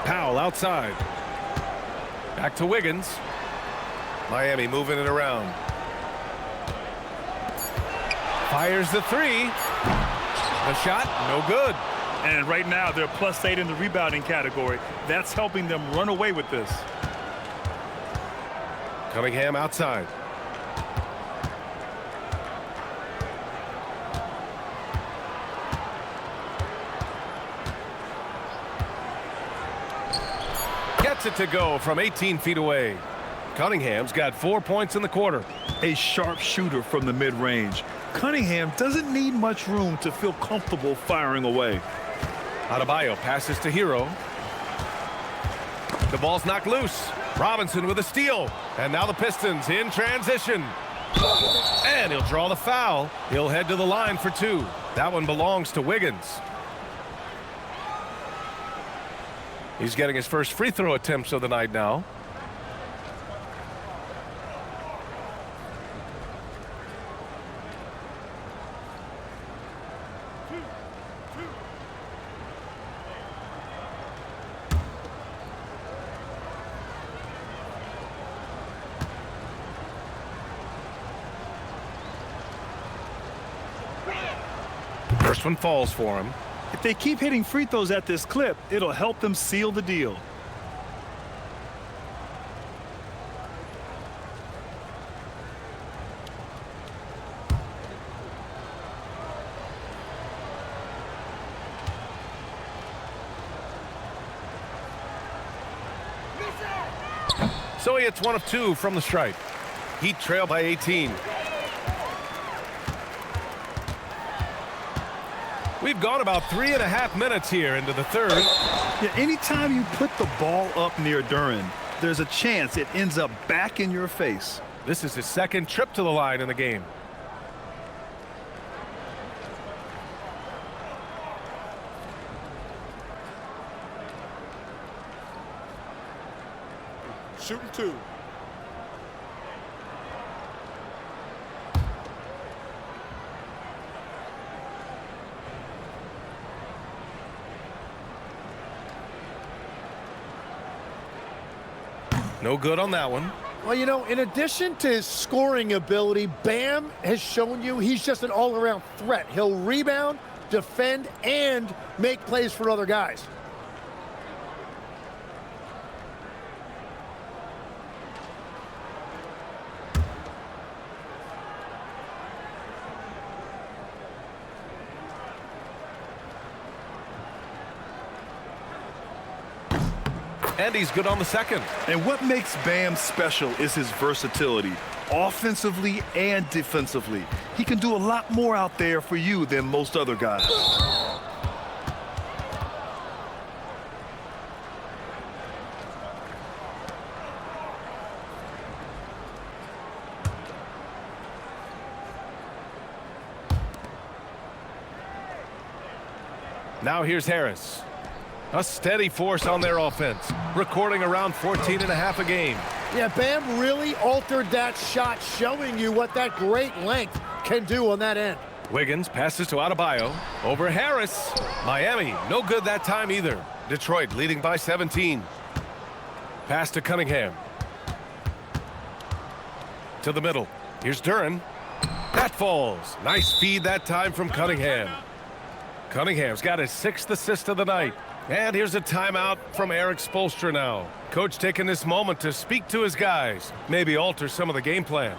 Powell outside. Back to Wiggins. Miami moving it around. Fires the 3. The shot, no good. And right now, they're +8 in the rebounding category. That's helping them run away with this. Cunningham outside. Gets it to go from 18 feet away. Cunningham's got 4 points in the quarter. A sharp shooter from the mid-range. Cunningham doesn't need much room to feel comfortable firing away. Adebayo passes to Hero. The ball's knocked loose. Robinson with a steal. And now the Pistons in transition. And he'll draw the foul. He'll head to the line for 2. That one belongs to Wiggins. He's getting his first free throw attempts of the night now. First one falls for him. If they keep hitting free throws at this clip, it'll help them seal the deal. So he hits 1 of 2 from the stripe. Heat trail by 18. We've gone about 3.5 minutes here into the third. Yeah, anytime you put the ball up near Duren, there's a chance it ends up back in your face. This is his second trip to the line in the game. Shooting 2. No good on that one. Well, you know, in addition to his scoring ability, Bam has shown you he's just an all-around threat. He'll rebound, defend, and make plays for other guys. And he's good on the second. And what makes Bam special is his versatility, offensively and defensively. He can do a lot more out there for you than most other guys. Now here's Harris. A steady force on their offense, recording around 14.5 a game. Yeah, Bam really altered that shot, showing you what that great length can do on that end. Wiggins passes to Adebayo. Over Harris. Miami, no good that time either. Detroit leading by 17. Pass to Cunningham. To the middle. Here's Duren. That falls. Nice feed that time from Cunningham. Cunningham's got his 6th assist of the night. And here's a timeout from Eric Spoelstra now. Coach taking this moment to speak to his guys, maybe alter some of the game plan.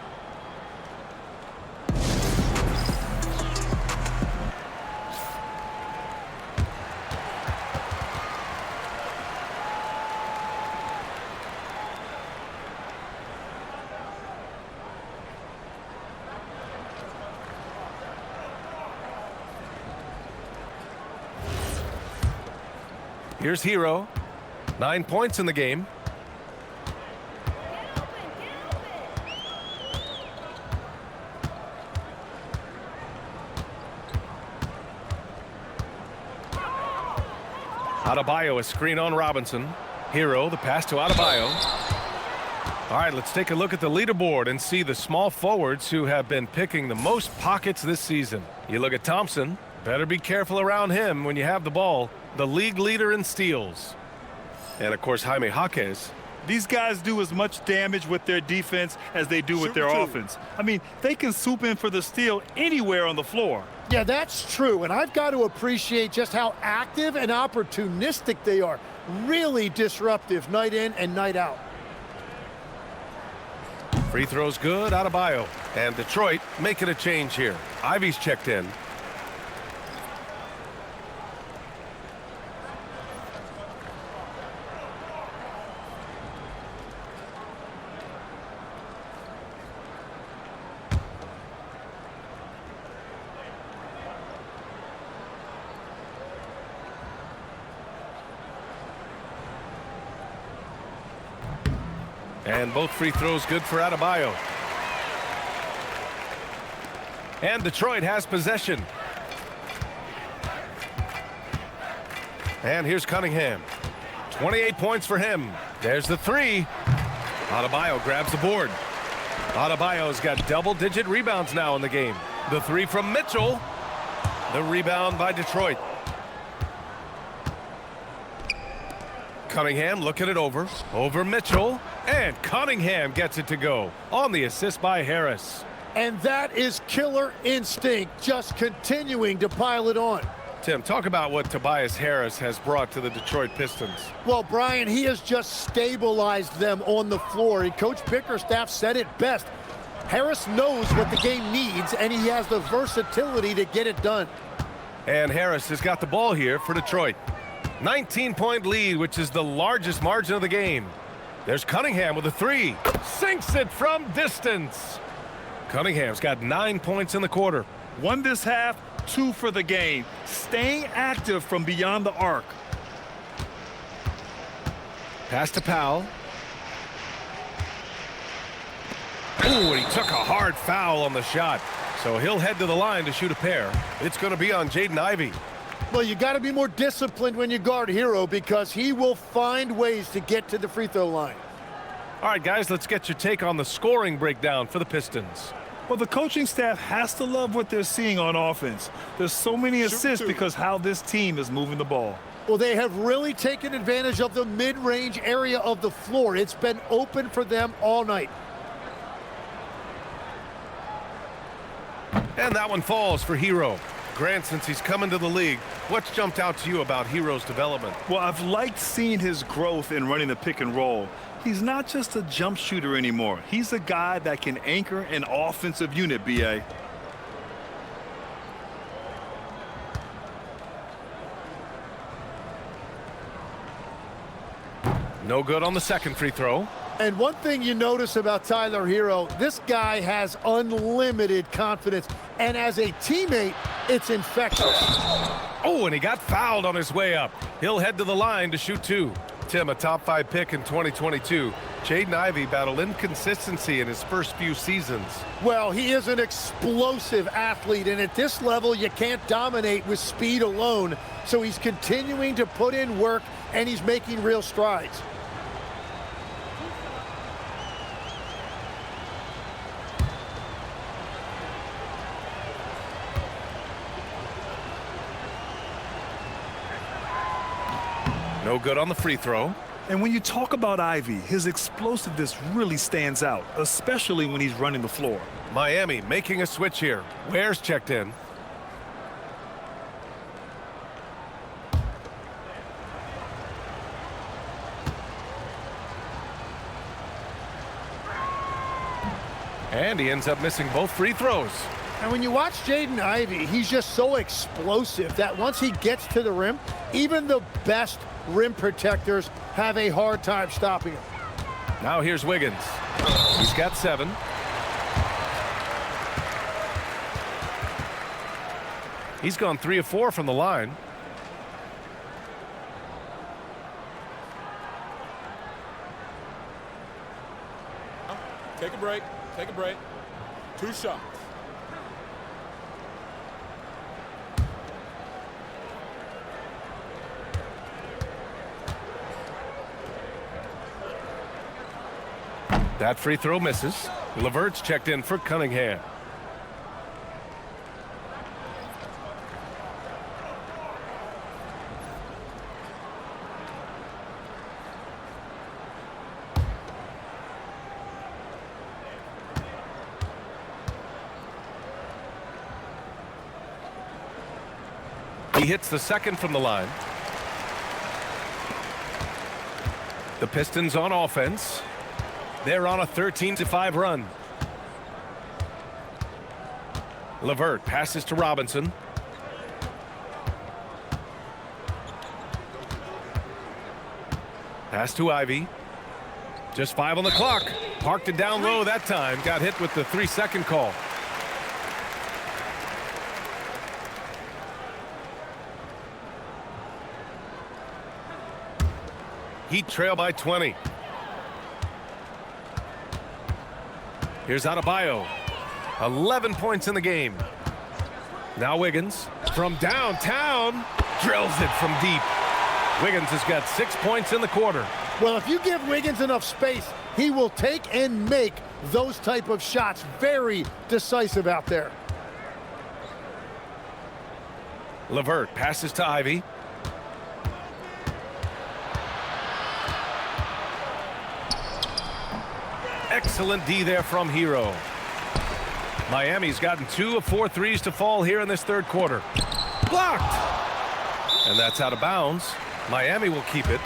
Here's Hero. 9 points in the game. Adebayo, a screen on Robinson. Hero, the pass to Adebayo. All right, let's take a look at the leaderboard and see the small forwards who have been picking the most pockets this season. You look at Thompson. Better be careful around him when you have the ball. The league leader in steals. And, of course, Jaime Jaquez. These guys do as much damage with their defense as they do with their offense. I mean, they can swoop in for the steal anywhere on the floor. Yeah, that's true, and I've got to appreciate just how active and opportunistic they are. Really disruptive night in and night out. Free throw's good, Adebayo. And Detroit making a change here. Ivy's checked in. And both free throws good for Adebayo. And Detroit has possession. And here's Cunningham. 28 points for him. There's the three. Adebayo grabs the board. Adebayo's got double-digit rebounds now in the game. The three from Mitchell. The rebound by Detroit. Cunningham looking it over. Over Mitchell. And Cunningham gets it to go on the assist by Harris. And that is killer instinct, just continuing to pile it on. Tim, talk about what Tobias Harris has brought to the Detroit Pistons. Well, Brian, he has just stabilized them on the floor. Coach Bickerstaff said it best. Harris knows what the game needs, and he has the versatility to get it done. And Harris has got the ball here for Detroit. 19-point lead, which is the largest margin of the game. There's Cunningham with a three. Sinks it from distance. Cunningham's got 9 points in the quarter. 1 this half, 2 for the game. Staying active from beyond the arc. Pass to Powell. Ooh, and he took a hard foul on the shot. So he'll head to the line to shoot a pair. It's going to be on Jaden Ivey. Well, you got to be more disciplined when you guard Hero because he will find ways to get to the free throw line. All right, guys, let's get your take on the scoring breakdown for the Pistons. Well, the coaching staff has to love what they're seeing on offense. There's so many assists because how this team is moving the ball. Well, they have really taken advantage of the mid-range area of the floor. It's been open for them all night. And that one falls for Hero. Grant, since he's come into the league, what's jumped out to you about Hero's development? Well, I've liked seeing his growth in running the pick and roll. He's not just a jump shooter anymore. He's a guy that can anchor an offensive unit, B.A. No good on the second free throw. And one thing you notice about Tyler Hero, this guy has unlimited confidence. And as a teammate, it's infectious. Oh, and he got fouled on his way up. He'll head to the line to shoot two. Tim, a top 5 pick in 2022. Jaden Ivey battled inconsistency in his first few seasons. Well, he is an explosive athlete, and at this level, you can't dominate with speed alone. So he's continuing to put in work, and he's making real strides. No good on the free throw. And when you talk about Ivey, his explosiveness really stands out, especially when he's running the floor. Miami making a switch here. Ware's checked in. And he ends up missing both free throws. And when you watch Jaden Ivey, he's just so explosive that once he gets to the rim, even the best rim protectors have a hard time stopping him. Now here's Wiggins. He's got 7. He's gone 3 of 4 from the line. Take a break. Take a break. 2 shots. That free throw misses. LeVert's checked in for Cunningham. He hits the second from the line. The Pistons on offense. They're on a 13-5 run. LeVert passes to Robinson. Pass to Ivy. Just 5 on the clock. Parked it down low that time. Got hit with the 3-second call. Heat trail by 20. Here's Adebayo. 11 points in the game. Now Wiggins from downtown drills it from deep. Wiggins has got 6 points in the quarter. Well, if you give Wiggins enough space, he will take and make those type of shots. Very decisive out there. LeVert passes to Ivy. Excellent D there from Hero. Miami's gotten 2 of 4 threes to fall here in this third quarter. Blocked! And that's out of bounds. Miami will keep it.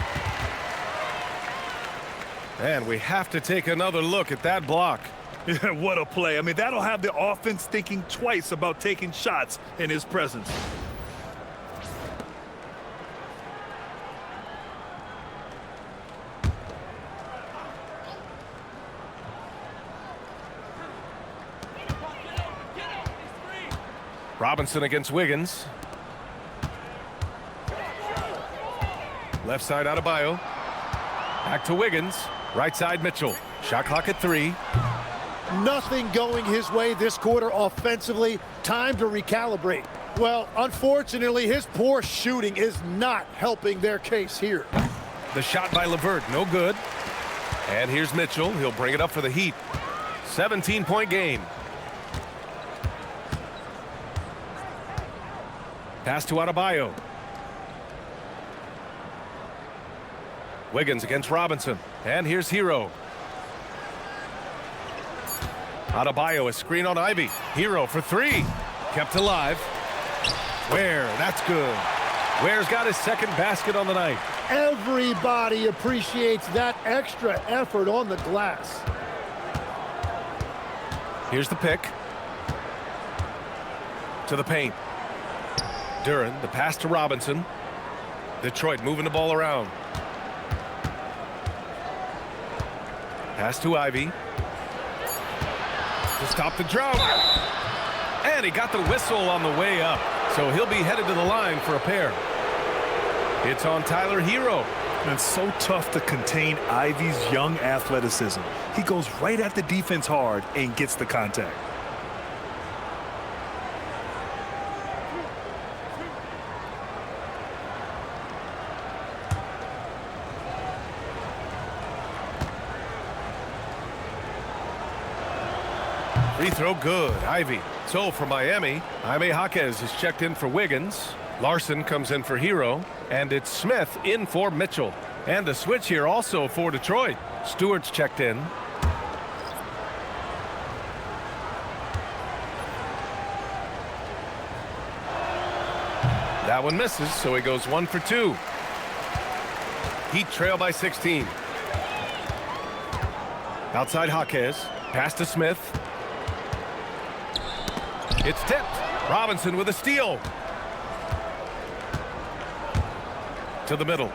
And we have to take another look at that block. Yeah, what a play. I mean, that'll have the offense thinking twice about taking shots in his presence. Robinson against Wiggins. Left side Adebayo. Back to Wiggins. Right side Mitchell. Shot clock at 3. Nothing going his way this quarter offensively. Time to recalibrate. Well, unfortunately, his poor shooting is not helping their case here. The shot by LeVert, no good. And here's Mitchell. He'll bring it up for the Heat. 17-point game. Pass to Adebayo. Wiggins against Robinson. And here's Hero. Adebayo, a screen on Ivy. Hero for 3. Kept alive. Ware, that's good. Ware's got his second basket on the night. Everybody appreciates that extra effort on the glass. Here's the pick. To the paint. Duren, the pass to Robinson. Detroit moving the ball around. Pass to Ivy. To stop the drought. And he got the whistle on the way up. So he'll be headed to the line for a pair. It's on Tyler Hero. And it's so tough to contain Ivy's young athleticism. He goes right at the defense hard and gets the contact. Free throw good. Ivy. So for Miami, Jaime Jaquez is checked in for Wiggins. Larson comes in for Hero. And it's Smith in for Mitchell. And a switch here also for Detroit. Stewart's checked in. That one misses, so he goes 1 for 2. Heat trail by 16. Outside Jaquez. Pass to Smith. It's tipped. Robinson with a steal. To the middle.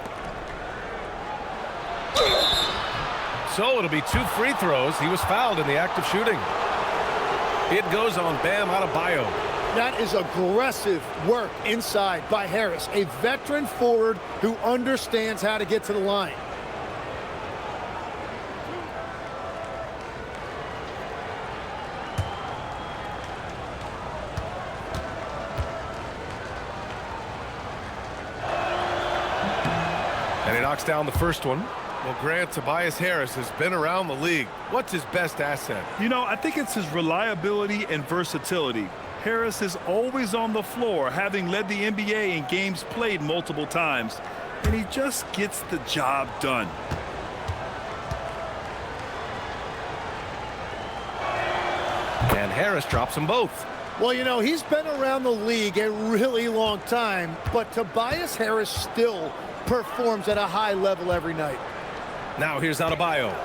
So it'll be 2 free throws. He was fouled in the act of shooting. It goes on Bam Adebayo. That is aggressive work inside by Harris, a veteran forward who understands how to get to the line. And he knocks down the first one. Well, Grant, Tobias Harris has been around the league. What's his best asset? You know, I think it's his reliability and versatility. Harris is always on the floor, having led the NBA in games played multiple times, and he just gets the job done. And Harris drops them both. Well, you know, he's been around the league a really long time, but Tobias Harris still performs at a high level every night. Now here's Adebayo.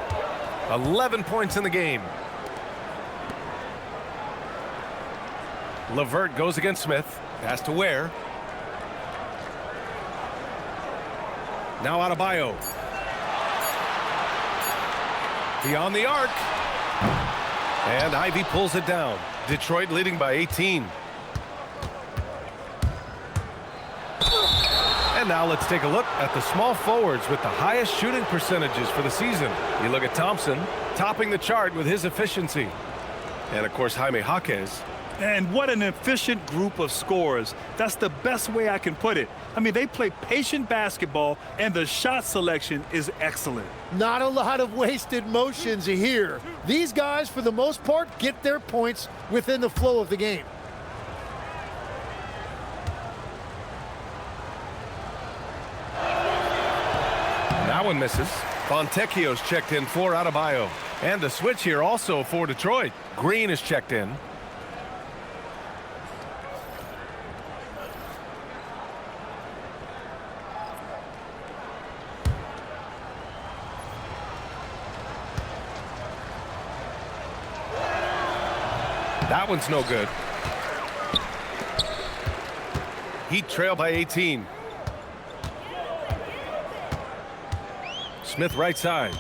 11 points in the game. LeVert goes against Smith. Pass to Ware. Now Adebayo. Beyond the arc. And Ivy pulls it down. Detroit leading by 18. And now let's take a look at the small forwards with the highest shooting percentages for the season. You look at Thompson, topping the chart with his efficiency. And, of course, Jaime Jaquez. And what an efficient group of scorers. That's the best way I can put it. I mean, they play patient basketball, and the shot selection is excellent. Not a lot of wasted motions here. These guys, for the most part, get their points within the flow of the game. That one misses. Fontecchio's checked in for Adebayo. And the switch here also for Detroit. Green is checked in. That one's no good. Heat trail by 18. Smith right side.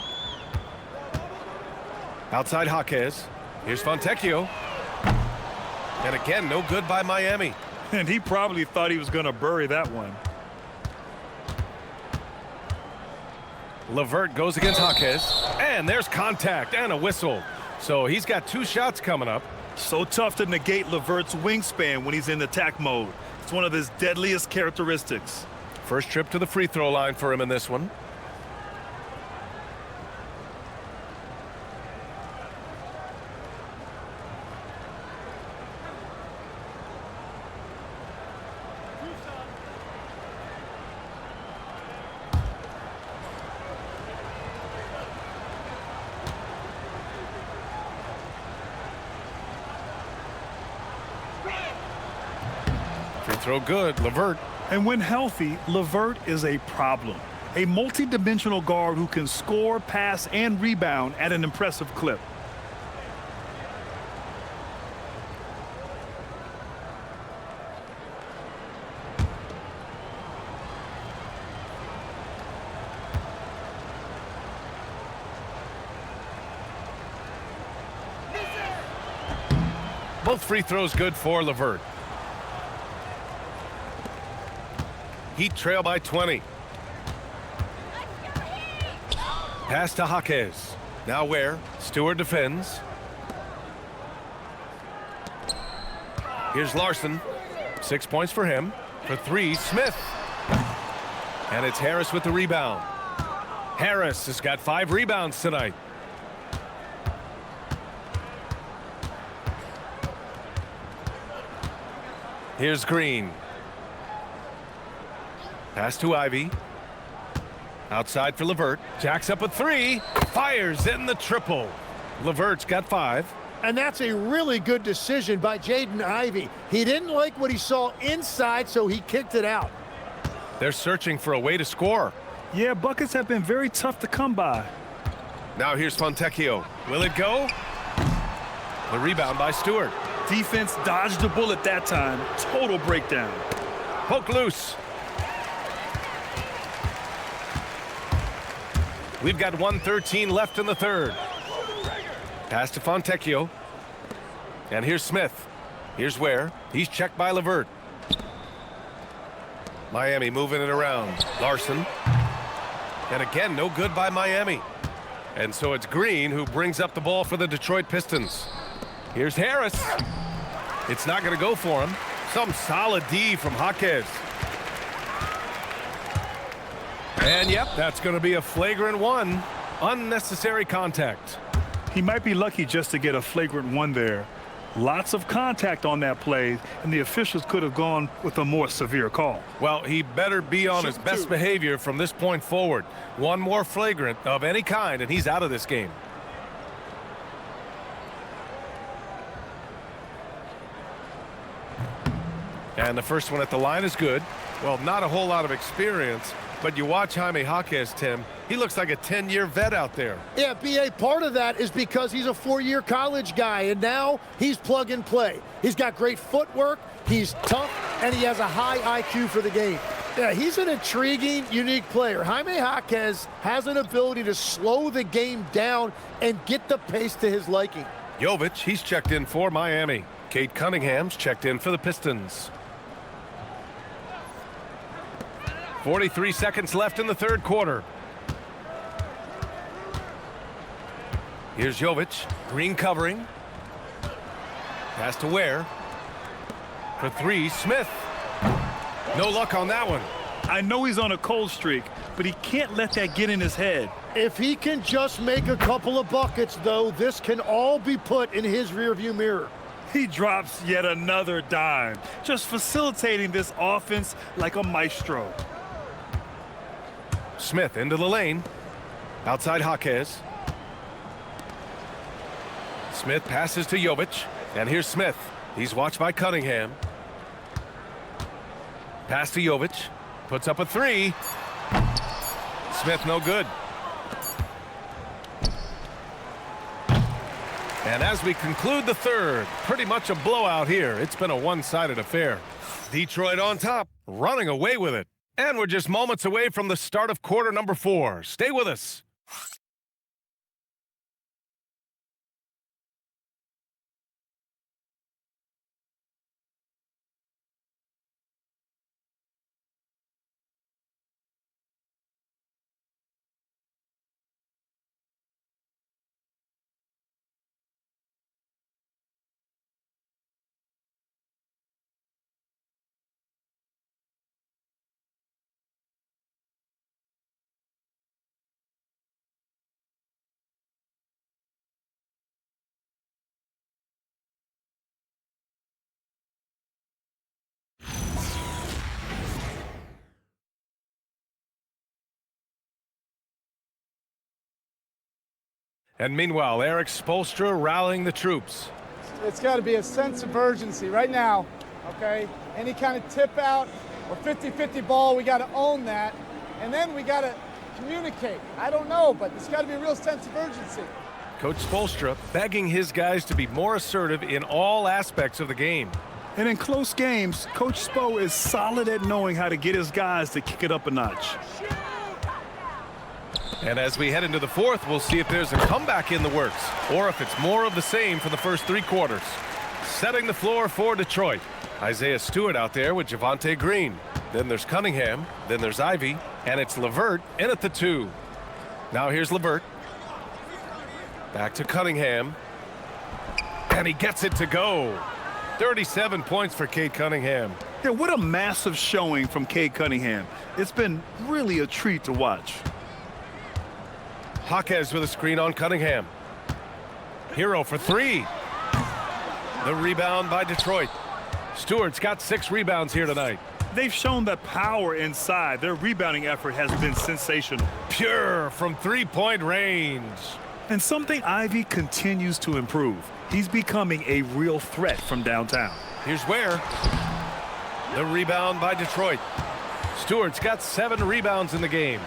Outside Jaquez. Here's Fontecchio. And again, no good by Miami. And he probably thought he was going to bury that one. LeVert goes against Jaquez. And there's contact and a whistle. So he's got 2 shots coming up. So tough to negate LeVert's wingspan when he's in attack mode. It's one of his deadliest characteristics. First trip to the free throw line for him in this one. Free throw good, LeVert. And when healthy, LeVert is a problem. A multi-dimensional guard who can score, pass, and rebound at an impressive clip. Both free throws good for LeVert. Heat trail by 20. Pass to Jaquez. Now Ware. Stewart defends. Here's Larson. 6 points for him. For 3, Smith. And it's Harris with the rebound. Harris has got 5 rebounds tonight. Here's Green. Pass to Ivy. Outside for LeVert. Jacks up a 3. Fires in the triple. LeVert's got 5. And that's a really good decision by Jaden Ivey. He didn't like what he saw inside, so he kicked it out. They're searching for a way to score. Yeah, buckets have been very tough to come by. Now here's Fontecchio. Will it go? The rebound by Stewart. Defense dodged the bullet that time. Total breakdown. Poke loose. We've got 1:13 left in the third. Pass to Fontecchio. And here's Smith. Here's Ware. He's checked by LeVert. Miami moving it around. Larson. And again, no good by Miami. And so it's Green who brings up the ball for the Detroit Pistons. Here's Harris. It's not going to go for him. Some solid D from Jaquez. And yep, that's going to be a flagrant one. Unnecessary contact. He might be lucky just to get a flagrant one there. Lots of contact on that play, and the officials could have gone with a more severe call. Well, he better be on his best behavior from this point forward. One more flagrant of any kind, and he's out of this game. And the first one at the line is good. Well, not a whole lot of experience, but you watch Jaime Jaquez, Tim. He looks like a 10-year vet out there. Yeah, B.A., part of that is because he's a 4-year college guy, and now he's plug and play. He's got great footwork, he's tough, and he has a high IQ for the game. Yeah, he's an intriguing, unique player. Jaime Jaquez has an ability to slow the game down and get the pace to his liking. Jovic, he's checked in for Miami. Cade Cunningham's checked in for the Pistons. 43 seconds left in the third quarter. Here's Jovic, green covering. Pass to Ware. For three, Smith. No luck on that one. I know he's on a cold streak, but he can't let that get in his head. If he can just make a couple of buckets, though, this can all be put in his rearview mirror. He drops yet another dime, just facilitating this offense like a maestro. Smith into the lane. Outside Jaquez. Smith passes to Jovic. And here's Smith. He's watched by Cunningham. Pass to Jovic. Puts up a three. Smith no good. And as we conclude the third, pretty much a blowout here. It's been a one-sided affair. Detroit on top, running away with it. And we're just moments away from the start of quarter number 4. Stay with us. And meanwhile, Eric Spoelstra rallying the troops. It's got to be a sense of urgency right now, okay? Any kind of tip out or 50-50 ball, we got to own that. And then we got to communicate. I don't know, but there's got to be a real sense of urgency. Coach Spoelstra begging his guys to be more assertive in all aspects of the game. And in close games, Coach Spo is solid at knowing how to get his guys to kick it up a notch. And as we head into the fourth, we'll see if there's a comeback in the works or if it's more of the same for the first 3 quarters. Setting the floor for Detroit. Isaiah Stewart out there with Javonte Green. Then there's Cunningham. Then there's Ivy. And it's LeVert in at the 2. Now here's LeVert. Back to Cunningham. And he gets it to go. 37 points for Cade Cunningham. Yeah, what a massive showing from Cade Cunningham. It's been really a treat to watch. Jaquez with a screen on Cunningham. Hero for 3. The rebound by Detroit. Stewart's got 6 rebounds here tonight. They've shown the power inside. Their rebounding effort has been sensational. Pure from 3-point range. And something Ivy continues to improve. He's becoming a real threat from downtown. Here's Ware. The rebound by Detroit. Stewart's got 7 rebounds in the game.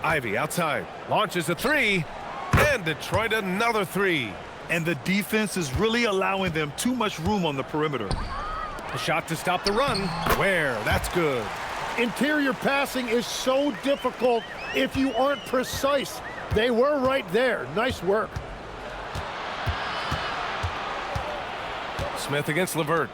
Ivy outside. Launches a 3. And Detroit another 3. And the defense is really allowing them too much room on the perimeter. A shot to stop the run. Ware, that's good. Interior passing is so difficult if you aren't precise. They were right there. Nice work. Smith against LeVert.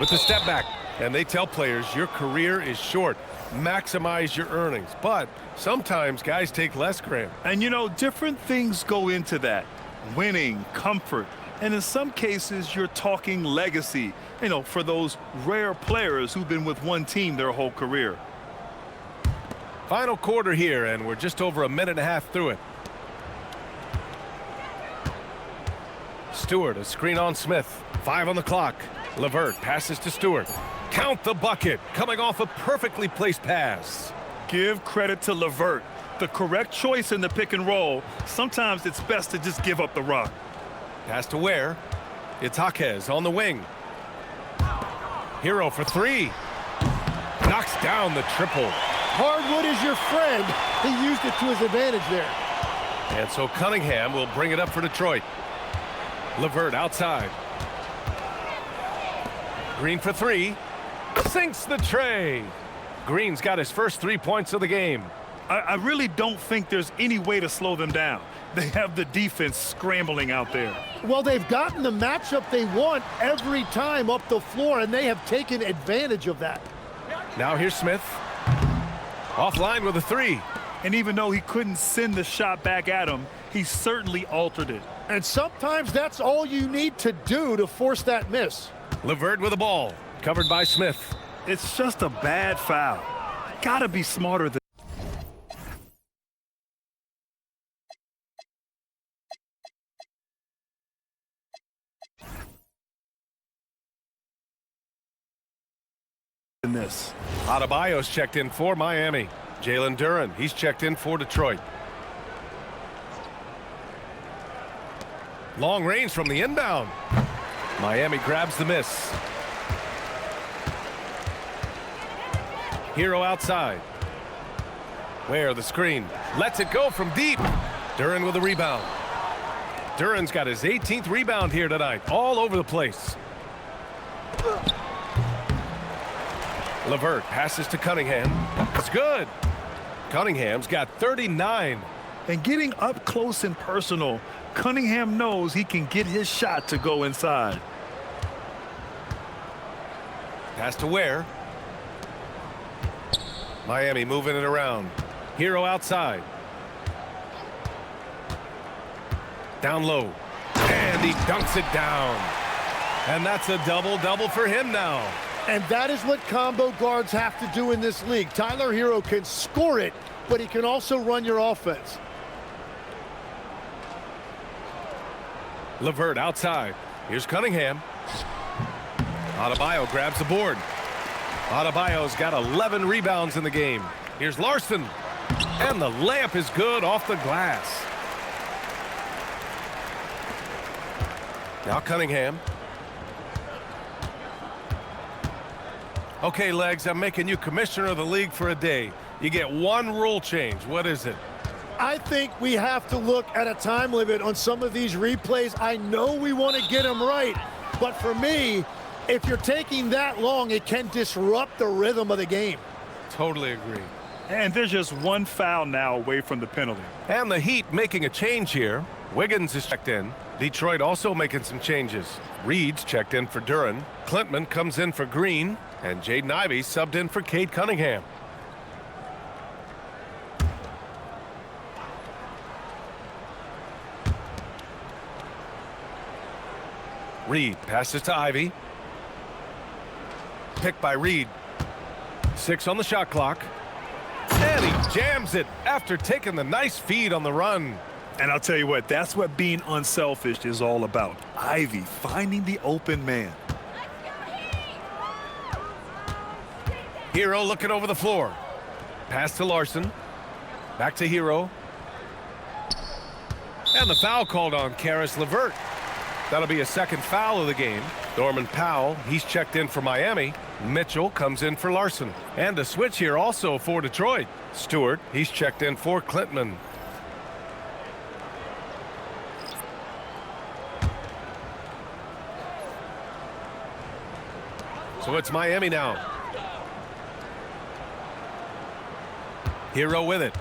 With the step back. And they tell players your career is short. Maximize your earnings. But sometimes guys take less, Graham. And you know, different things go into that. Winning, comfort, And in some cases, you're talking legacy, you know, for those rare players who've been with one team their whole career. Final quarter here, and we're just over a minute and a half through it. Stewart, a screen on Smith. 5 on the clock. LeVert passes to Stewart. Count the bucket, coming off a perfectly placed pass. Give credit to LeVert. The correct choice in the pick and roll. Sometimes it's best to just give up the rock. Pass to Ware. It's Jaquez on the wing. Hero for 3. Knocks down the triple. Hardwood is your friend. He used it to his advantage there. And so Cunningham will bring it up for Detroit. LeVert outside. Green for 3. Sinks the tray. Green's got his first 3 points of the game. I really don't think there's any way to slow them down. They have the defense scrambling out there. Well, they've gotten the matchup they want every time up the floor, and they have taken advantage of that. Now here's Smith. Offline with a 3. And even though he couldn't send the shot back at him, he certainly altered it. And sometimes that's all you need to do to force that miss. LeVert with the ball. Covered by Smith. It's just a bad foul. Gotta be smarter than this. Adebayo's checked in for Miami. Jalen Duren, he's checked in for Detroit. Long range from the inbound. Miami grabs the miss. Hero outside. Ware the screen. Lets it go from deep. Duren with a rebound. Duren's got his 18th rebound here tonight. All over the place. LeVert passes to Cunningham. It's good. Cunningham's got 39. And getting up close and personal, Cunningham knows he can get his shot to go inside. Pass to Ware. Miami moving it around. Hero outside. Down low. And he dunks it down. And that's a double-double for him now. And that is what combo guards have to do in this league. Tyler Hero can score it, but he can also run your offense. LeVert outside. Here's Cunningham. Adebayo grabs the board. Adebayo's got 11 rebounds in the game. Here's Larson. And the layup is good off the glass. Now Cunningham. Okay, Legs, I'm making you commissioner of the league for a day. You get one rule change. What is it? I think we have to look at a time limit on some of these replays. I know we want to get them right, but for me, if you're taking that long, it can disrupt the rhythm of the game. Totally agree. And there's just one foul now away from the penalty. And the Heat making a change here. Wiggins is checked in. Detroit also making some changes. Reed's checked in for Duren. Klintman comes in for Green. And Jaden Ivey subbed in for Cade Cunningham. Reed passes to Ivey. Picked by Reed. 6 on the shot clock. And he jams it after taking the nice feed on the run. And I'll tell you what, that's what being unselfish is all about. Ivey finding the open man. Hero looking over the floor. Pass to Larson. Back to Hero. And the foul called on Caris LeVert. That'll be a second foul of the game. Norman Powell, he's checked in for Miami. Mitchell comes in for Larson. And a switch here also for Detroit. Stewart, he's checked in for Klintman. So it's Miami now. Hero with it.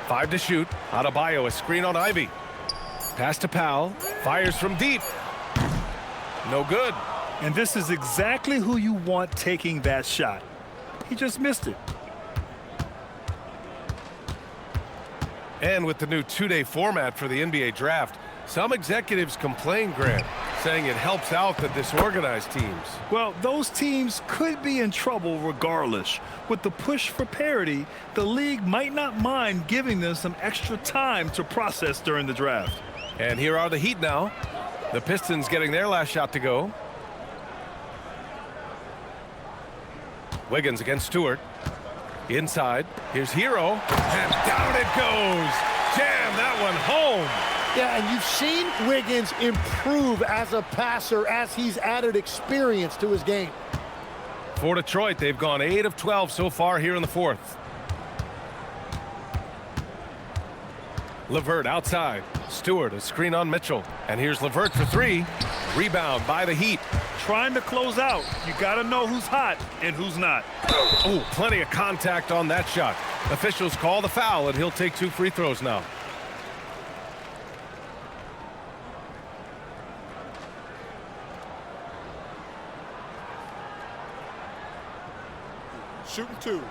5 to shoot. Adebayo, a screen on Ivey. Pass to Powell. Fires from deep. No good. And this is exactly who you want taking that shot. He just missed it. And with the new 2-day format for the NBA draft, Some executives complain, Grant, saying it helps out the disorganized teams. Well, those teams could be in trouble regardless. With the push for parity, the league might not mind giving them some extra time to process during the draft. And here are the Heat now. The Pistons getting their last shot to go. Wiggins against Stewart. Inside. Here's Hero. And down it goes. Jam that one home. Yeah, and you've seen Wiggins improve as a passer as he's added experience to his game. For Detroit, they've gone 8 of 12 so far here in the fourth. LeVert outside. Stewart, a screen on Mitchell. And here's LeVert for 3. Rebound by the Heat. Trying to close out. You got to know who's hot and who's not. Oh, plenty of contact on that shot. Officials call the foul, and he'll take 2 free throws now. Shooting 2.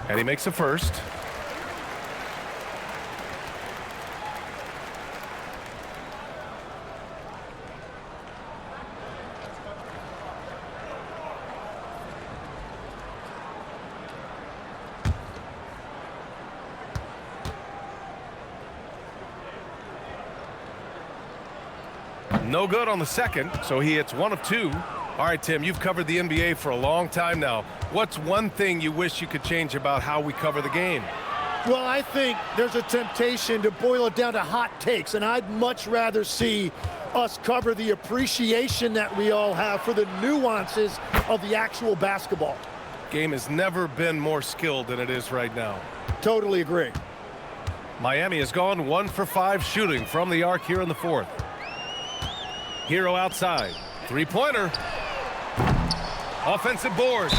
And he makes a first. No good on the second, so he hits 1 of 2. All right, Tim, you've covered the NBA for a long time now. What's one thing you wish you could change about how we cover the game? Well, I think there's a temptation to boil it down to hot takes, and I'd much rather see us cover the appreciation that we all have for the nuances of the actual basketball. Game has never been more skilled than it is right now. Totally agree. Miami has gone 1 for 5 shooting from the arc here in the fourth. Hero outside. Three-pointer. Offensive board.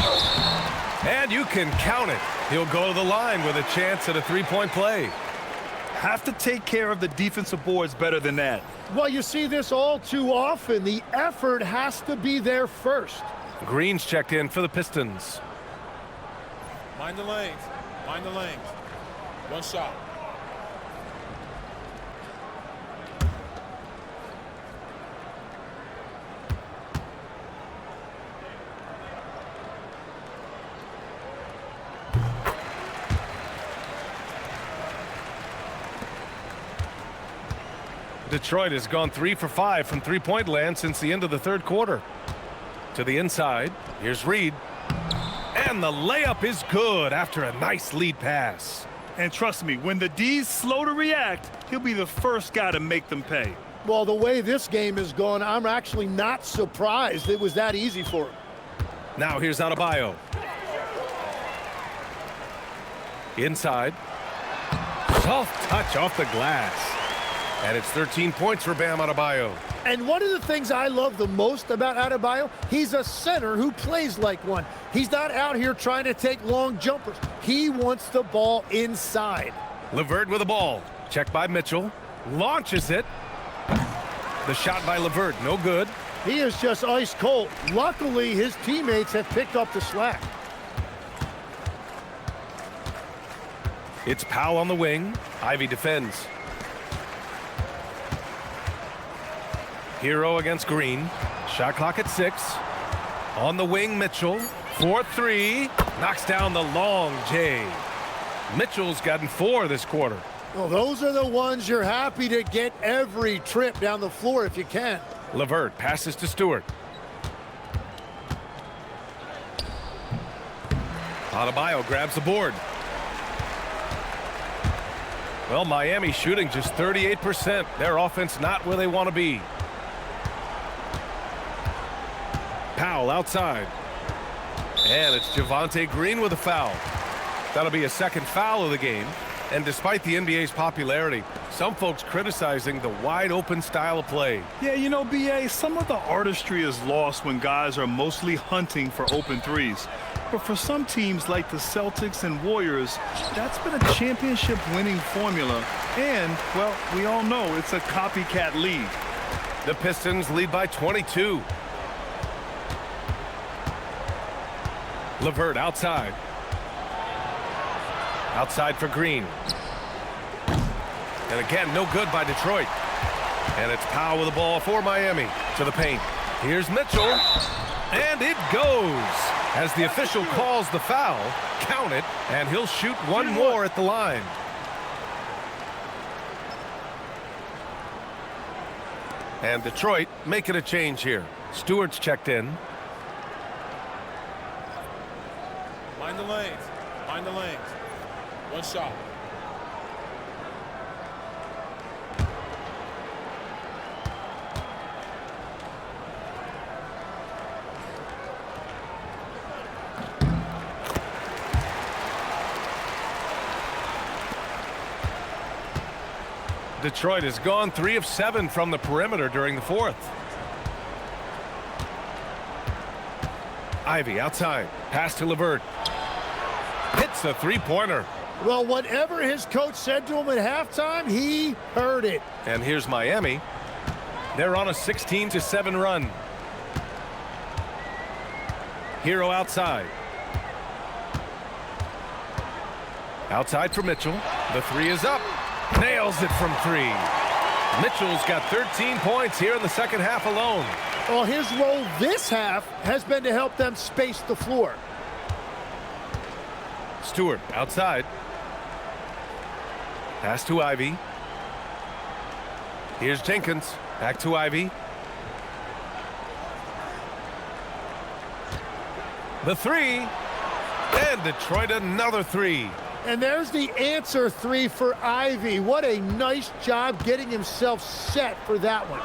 And you can count it. He'll go to the line with a chance at a three-point play. Have to take care of the defensive boards better than that. Well, you see this all too often. The effort has to be there first. Green's checked in for the Pistons. Mind the lanes. Mind the lanes. 1 shot. Detroit has gone 3 for 5 from three-point land since the end of the third quarter. To the inside. Here's Reed. And the layup is good after a nice lead pass. And trust me, when the D's slow to react, he'll be the first guy to make them pay. Well, the way this game has gone, I'm actually not surprised it was that easy for him. Now here's Adebayo. Inside. Soft touch off the glass. And it's 13 points for Bam Adebayo. And one of the things I love the most about Adebayo, he's a center who plays like one. He's not out here trying to take long jumpers. He wants the ball inside. LeVert with the ball. Checked by Mitchell. Launches it. The shot by LeVert, no good. He is just ice cold. Luckily, his teammates have picked up the slack. It's Powell on the wing. Ivy defends. Hero against Green. Shot clock at 6. On the wing, Mitchell. 4-3. Knocks down the long J. Mitchell's gotten 4 this quarter. Well, those are the ones you're happy to get every trip down the floor if you can. LeVert passes to Stewart. Adebayo grabs the board. Well, Miami shooting just 38%. Their offense not where they want to be. Powell outside. And it's Javonte Green with a foul. That'll be a second foul of the game. And despite the NBA's popularity, some folks criticizing the wide-open style of play. Yeah, you know, B.A., some of the artistry is lost when guys are mostly hunting for open threes. But for some teams like the Celtics and Warriors, that's been a championship-winning formula. And, well, we all know it's a copycat league. The Pistons lead by 22. LeVert outside. Outside for Green. And again, no good by Detroit. And it's Powell with the ball for Miami to the paint. Here's Mitchell. And it goes. As the official calls the foul, count it, and he'll shoot one more at the line. And Detroit making a change here. Stewart's checked in. Mind the lanes. Mind the lanes. One shot. Detroit has gone 3 of 7 from the perimeter during the fourth. Ivy outside. Pass to LeVert. Hits a three-pointer. Well, whatever his coach said to him at halftime, he heard it. And here's Miami. They're on a 16-7 run. Hero outside. Outside for Mitchell. The three is up. Nails it from 3. Mitchell's got 13 points here in the second half alone. Well, his role this half has been to help them space the floor. Stewart outside. Pass to Ivy. Here's Jenkins. Back to Ivy. The 3. And Detroit another 3. And there's the answer 3 for Ivy. What a nice job getting himself set for that one.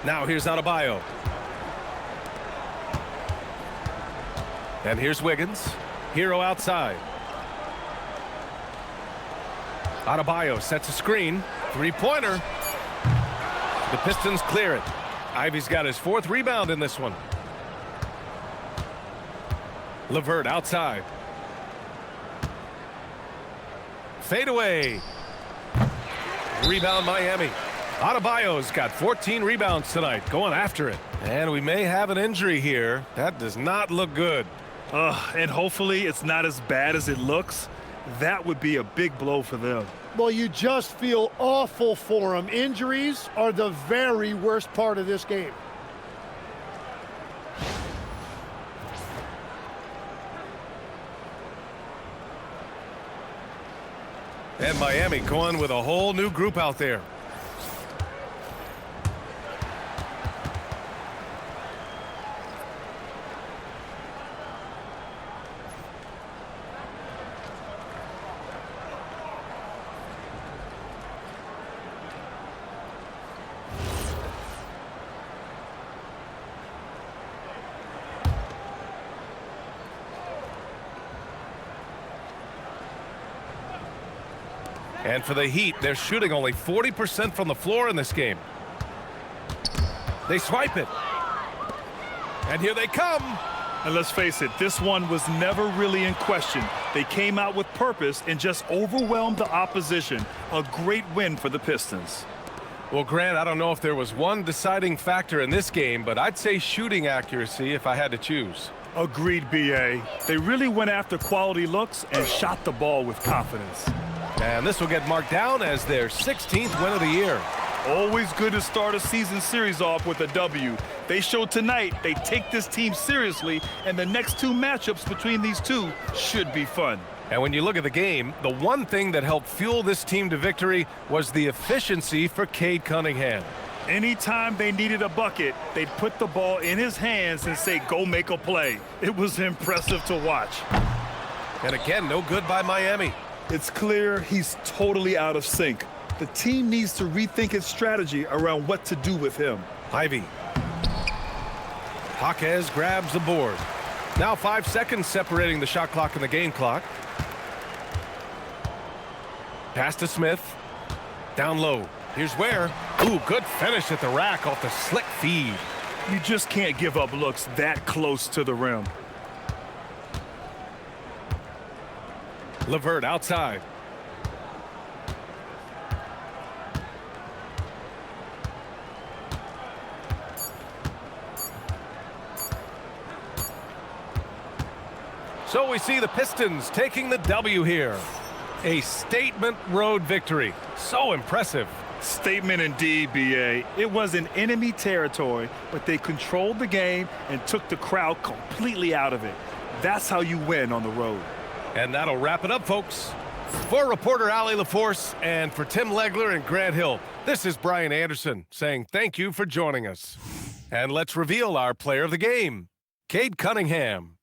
Now here's Adebayo. And here's Wiggins. Hero outside. Adebayo sets a screen. Three-pointer. The Pistons clear it. Ivy's got his 4th rebound in this one. LeVert outside. Fade away. Rebound Miami. Adebayo's got 14 rebounds tonight, going after it. And we may have an injury here. That does not look good. And hopefully it's not as bad as it looks. That would be a big blow for them. Well, you just feel awful for him. Injuries are the very worst part of this game. And Miami going with a whole new group out there. And for the Heat, they're shooting only 40% from the floor in this game. They swipe it. And here they come. And let's face it, this one was never really in question. They came out with purpose and just overwhelmed the opposition. A great win for the Pistons. Well, Grant, I don't know if there was one deciding factor in this game, but I'd say shooting accuracy if I had to choose. Agreed, B.A. They really went after quality looks and shot the ball with confidence. And this will get marked down as their 16th win of the year. Always good to start a season series off with a W. They showed tonight they take this team seriously, and the next 2 matchups between these two should be fun. And when you look at the game, the one thing that helped fuel this team to victory was the efficiency for Cade Cunningham. Anytime they needed a bucket, they'd put the ball in his hands and say, go make a play. It was impressive to watch. And again, no good by Miami. It's clear he's totally out of sync. The team needs to rethink its strategy around what to do with him. Ivy. Jaquez grabs the board. Now 5 seconds separating the shot clock and the game clock. Pass to Smith. Down low. Here's Ware. Ooh, good finish at the rack off the slick feed. You just can't give up looks that close to the rim. LeVert outside. So we see the Pistons taking the W here. A statement road victory. So impressive. Statement indeed, B.A. It was in enemy territory, but they controlled the game and took the crowd completely out of it. That's how you win on the road. And that'll wrap it up, folks. For reporter Allie LaForce and for Tim Legler and Grant Hill, this is Brian Anderson saying thank you for joining us. And let's reveal our player of the game, Cade Cunningham.